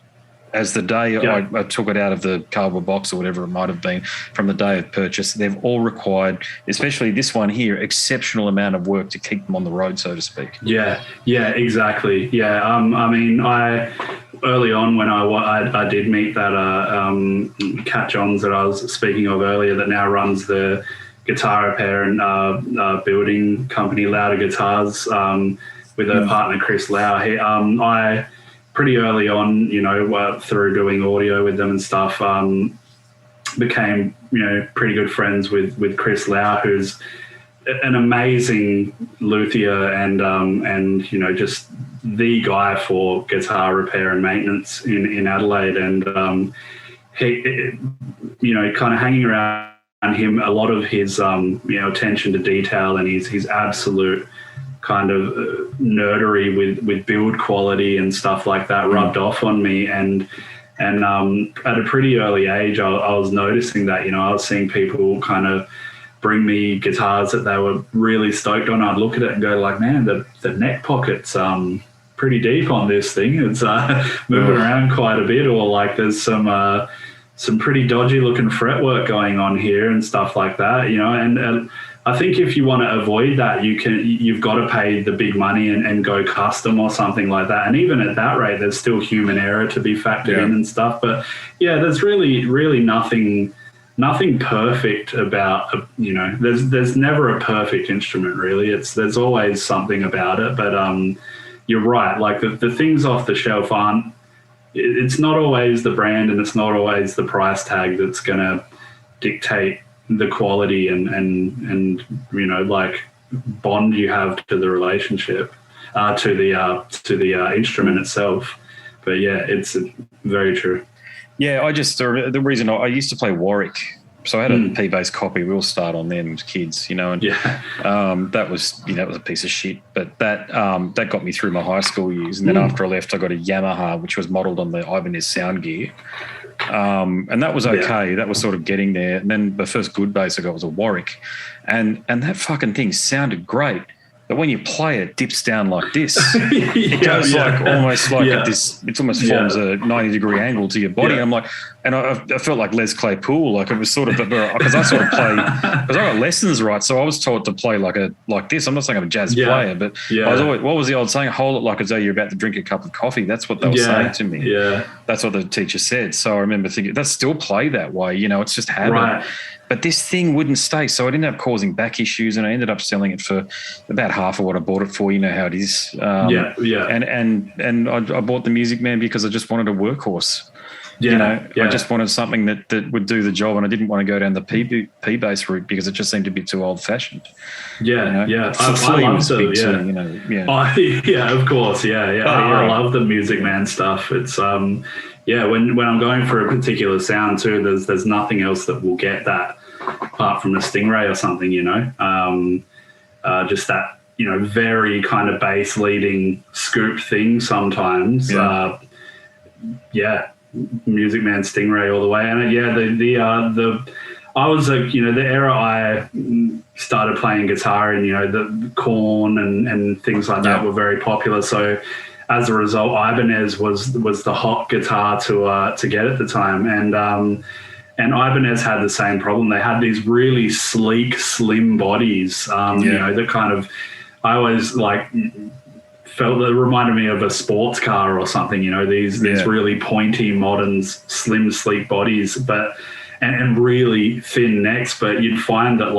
As the day I took it out of the cardboard box or whatever it might have been from the day of purchase, they've all required, especially this one here, exceptional amount of work to keep them on the road, so to speak. Yeah, exactly. Yeah, I early on when I did meet that Cat Johns that I was speaking of earlier, that now runs the guitar repair and building company Louder Guitars with her partner Chris Lau. I pretty early on, through doing audio with them and stuff, became, pretty good friends with Chris Lau, who's an amazing luthier and just the guy for guitar repair and maintenance in Adelaide. And he, kind of hanging around him, a lot of his, attention to detail and his absolute kind of nerdery with build quality and stuff like that rubbed off on me. And at a pretty early age, I was noticing that, I was seeing people kind of bring me guitars that they were really stoked on. I'd look at it and go like, man, the neck pocket's pretty deep on this thing. It's moving around quite a bit, or like there's some pretty dodgy looking fretwork going on here and stuff like that, and I think if you want to avoid that, you've got to pay the big money and go custom or something like that. And even at that rate, there's still human error to be factored in and stuff. But yeah, there's really nothing perfect about, there's never a perfect instrument really. There's always something about it. But you're right, like the things off the shelf aren't it's not always the brand and it's not always the price tag that's going to dictate the quality and like bond you have to the relationship, to the instrument itself. But yeah, it's very true. Yeah, the reason I used to play Warwick, so I had a P-bass copy. We all start on them as kids, and that was a piece of shit. But that got me through my high school years, and then after I left, I got a Yamaha, which was modelled on the Ibanez sound gear, and that was okay. Yeah. That was sort of getting there. And then the first good bass I got was a Warwick, and that fucking thing sounded great. But when you play it, dips down like this. It goes almost like this. It almost forms a 90-degree angle to your body. Yeah. I'm like, and I felt like Les Claypool. Like it was sort of because I sort of play because I got lessons right. So I was taught to play like this. I'm not saying I'm a jazz player, but I was always, what was the old saying? Hold it like as though you're about to drink a cup of coffee. That's what they were saying to me. Yeah, that's what the teacher said. So I remember thinking that's still play that way. It's just habit. Right. But this thing wouldn't stay, so it ended up causing back issues, and I ended up selling it for about half of what I bought it for. You know how it is. And I bought the Music Man because I just wanted a workhorse. I just wanted something that would do the job, and I didn't want to go down the P-bass route because it just seemed a bit too old-fashioned. I love of course, I love the Music Man stuff. It's when I'm going for a particular sound too, there's nothing else that will get that apart from a Stingray or something, just that, very kind of bass leading scoop thing sometimes. Music Man Stingray all the way. And I was the era I started playing guitar in, the Korn and things like that were very popular. So as a result, Ibanez was the hot guitar to get at the time, and Ibanez had the same problem. They had these really sleek, slim bodies. That kind of I always felt that reminded me of a sports car or something. These really pointy, modern, slim, sleek bodies, but and really thin necks. But you'd find that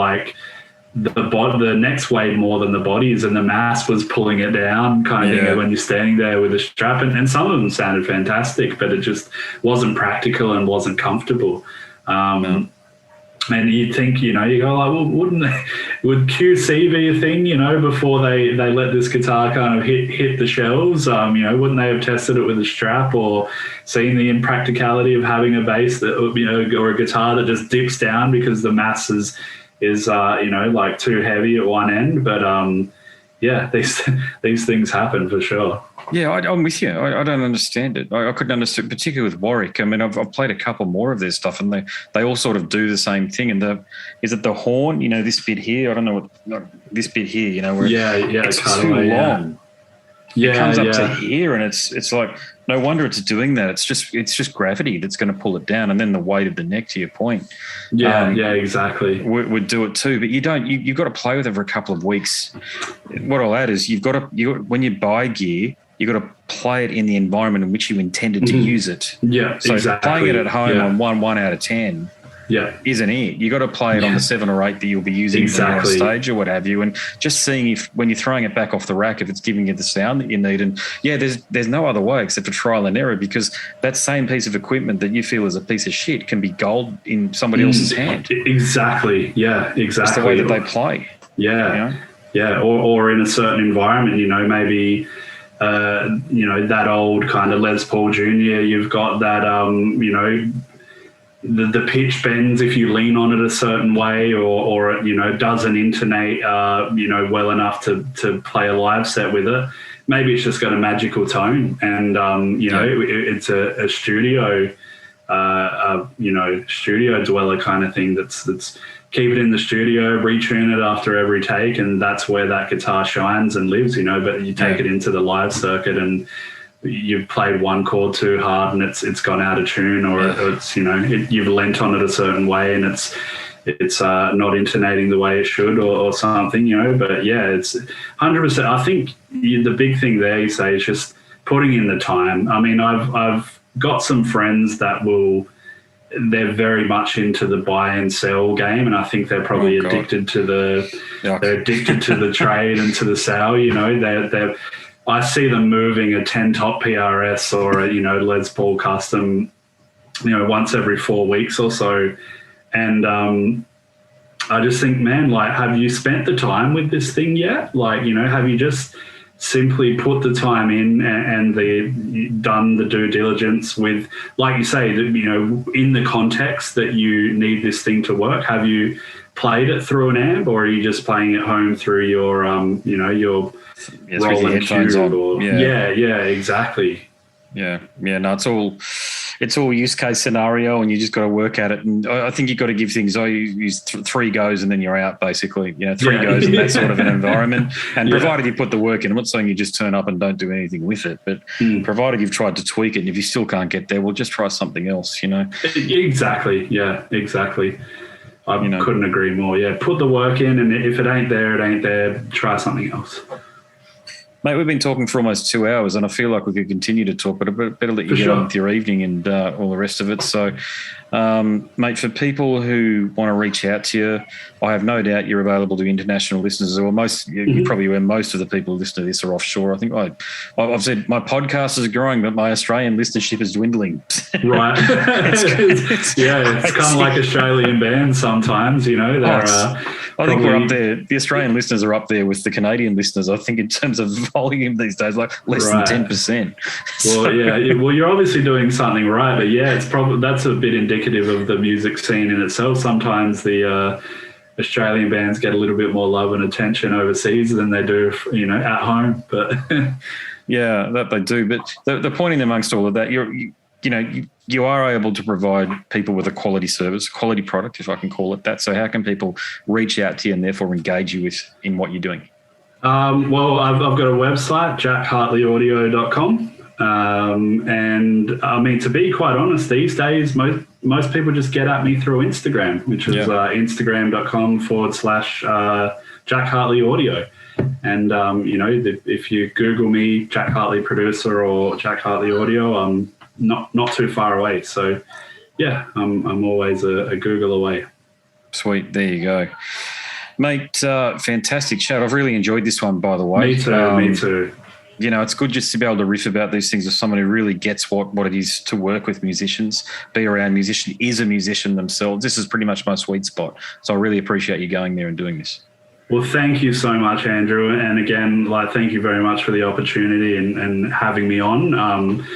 the necks weighed more than the bodies, and the mass was pulling it down kind of thing when you're standing there with a strap. And some of them sounded fantastic, but it just wasn't practical and wasn't comfortable. And you'd think, you go well, would QC be a thing, before they let this guitar kind of hit the shelves? Wouldn't they have tested it with a strap or seen the impracticality of having a bass that, or a guitar that just dips down because the mass is too heavy at one end? But these things happen for sure. Yeah, I'm with you. I don't understand it. I couldn't understand, particularly with Warwick. I mean, I've played a couple more of their stuff, and they all sort of do the same thing. And is it the horn? this bit here. I don't know what this bit here. Where it's too long. It comes up to here, and it's like no wonder it's doing that. It's just gravity that's going to pull it down, and then the weight of the neck. To your point, exactly. Would do it too. But you don't. You've got to play with it for a couple of weeks. What I'll add is when you buy gear, you've got to play it in the environment in which you intended to use it. Yeah, so exactly. Playing it at home on 1 out of 10 isn't it. You've got to play it on the 7 or 8 that you'll be using on stage or what have you, and just seeing if when you're throwing it back off the rack, if it's giving you the sound that you need. And there's no other way except for trial and error, because that same piece of equipment that you feel is a piece of shit can be gold in somebody else's hand. Exactly. Yeah, exactly. It's the way that they play. Yeah. Yeah. Or in a certain environment, maybe that old kind of Les Paul Jr., you've got that, the pitch bends if you lean on it a certain way, or it, doesn't intonate, well enough to play a live set with it. Maybe it's just got a magical tone, and, it's a studio, studio dweller kind of thing that's keep it in the studio, retune it after every take, and that's where that guitar shines and lives, but you take it into the live circuit and you've played one chord too hard and it's gone out of tune, or it's, you've lent on it a certain way and it's not intonating the way it should or something, but it's 100%. I think the big thing there, you say, is just putting in the time. I mean, I've got some friends that they're very much into the buy and sell game, and I think they're probably addicted to they're addicted to the trade and to the sale. I see them moving a 10-top PRS or a, Les Paul custom, once every 4 weeks or so. And I just think, man, like, have you spent the time with this thing yet? Like, have you just simply put the time in and done the due diligence with, like you say, that, in the context that you need this thing to work? Have you played it through an amp, or are you just playing at home through your, your Roland Cube? Or, yeah, exactly. Yeah, no, it's all use case scenario, and you just got to work at it. And I think you've got to give things, you use 3 goes and then you're out, basically. 3 goes in that sort of an environment. And provided you put the work in, I'm not saying you just turn up and don't do anything with it, but provided you've tried to tweak it, and if you still can't get there, well, just try something else, Exactly. Yeah, exactly. I couldn't agree more. Yeah, put the work in, and if it ain't there, it ain't there. Try something else. Mate, we've been talking for almost 2 hours, and I feel like we could continue to talk, but I better let you get on with your evening and all the rest of it. So, mate, for people who want to reach out to you, I have no doubt you're available to international listeners, or you probably where most of the people who listen to this are offshore. I think I've said my podcast is growing, but my Australian listenership is dwindling. Right. it's kind of like Australian bands sometimes, I think we're up there. The Australian listeners are up there with the Canadian listeners, I think, in terms of volume these days, like less than 10%. Well, well, you're obviously doing something right, but it's probably that's a bit indicative of the music scene in itself. Sometimes the Australian bands get a little bit more love and attention overseas than they do, at home. But yeah, that they do. But the point in amongst all of that, you are able to provide people with a quality service, quality product, if I can call it that. So how can people reach out to you and therefore engage you in what you're doing? Well, I've got a website, jackhartleyaudio.com. And I mean, to be quite honest, these days, most people just get at me through Instagram, which is instagram.com/Jack Hartley Audio. And, if you Google me, Jack Hartley producer or Jack Hartley Audio, I'm not too far away. So, I'm always a Google away. Sweet. There you go. Mate, fantastic chat. I've really enjoyed this one, by the way. Me too. It's good just to be able to riff about these things with someone who really gets what it is to work with musicians, be around musicians, is a musician themselves. This is pretty much my sweet spot. So I really appreciate you going there and doing this. Well, thank you so much, Andrew. And again, thank you very much for the opportunity and having me on.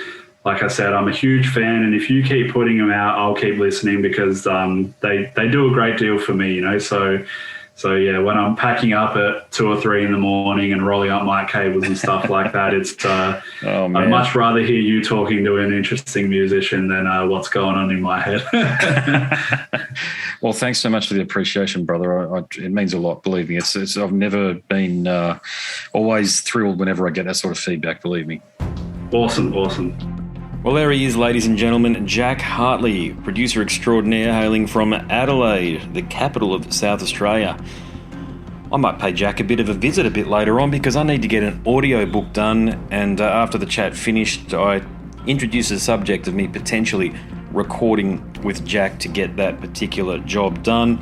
Like I said, I'm a huge fan, and if you keep putting them out, I'll keep listening because they do a great deal for me, So yeah, when I'm packing up at 2 or 3 in the morning and rolling up mic cables and stuff like that, it's I'd much rather hear you talking to an interesting musician than what's going on in my head. Well, thanks so much for the appreciation, brother. It means a lot. Believe me, I've never been always thrilled whenever I get that sort of feedback. Believe me. Awesome. Well, there he is, ladies and gentlemen, Jack Hartley, producer extraordinaire hailing from Adelaide, the capital of South Australia. I might pay Jack a bit of a visit a bit later on because I need to get an audio book done, and after the chat finished, I introduced the subject of me potentially recording with Jack to get that particular job done.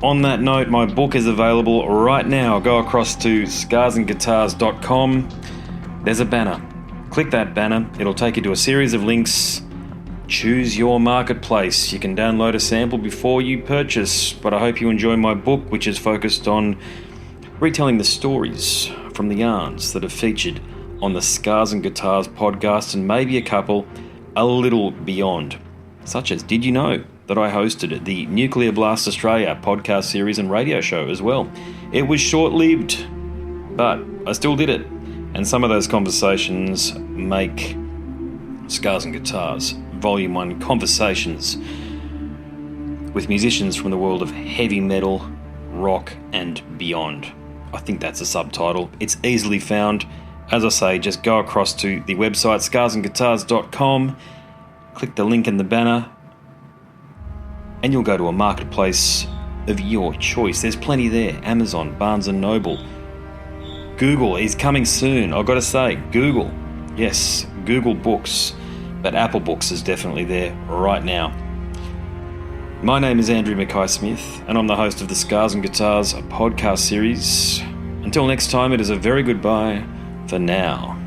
On that note, my book is available right now. Go across to scarsandguitars.com. There's a banner. Click that banner, it'll take you to a series of links. Choose your marketplace. You can download a sample before you purchase, but I hope you enjoy my book, which is focused on retelling the stories from the yarns that are featured on the Scars and Guitars podcast, and maybe a couple a little beyond, such as, did you know that I hosted the Nuclear Blast Australia podcast series and radio show as well? It was short-lived, but I still did it. And some of those conversations make Scars and Guitars, Volume 1, conversations with musicians from the world of heavy metal, rock, and beyond. I think that's a subtitle. It's easily found. As I say, just go across to the website, scarsandguitars.com, click the link in the banner, and you'll go to a marketplace of your choice. There's plenty there. Amazon, Barnes & Noble, Google is coming soon. I've got to say, Google. Yes, Google Books. But Apple Books is definitely there right now. My name is Andrew Mackay-Smith, and I'm the host of the Scars and Guitars podcast series. Until next time, it is a very goodbye for now.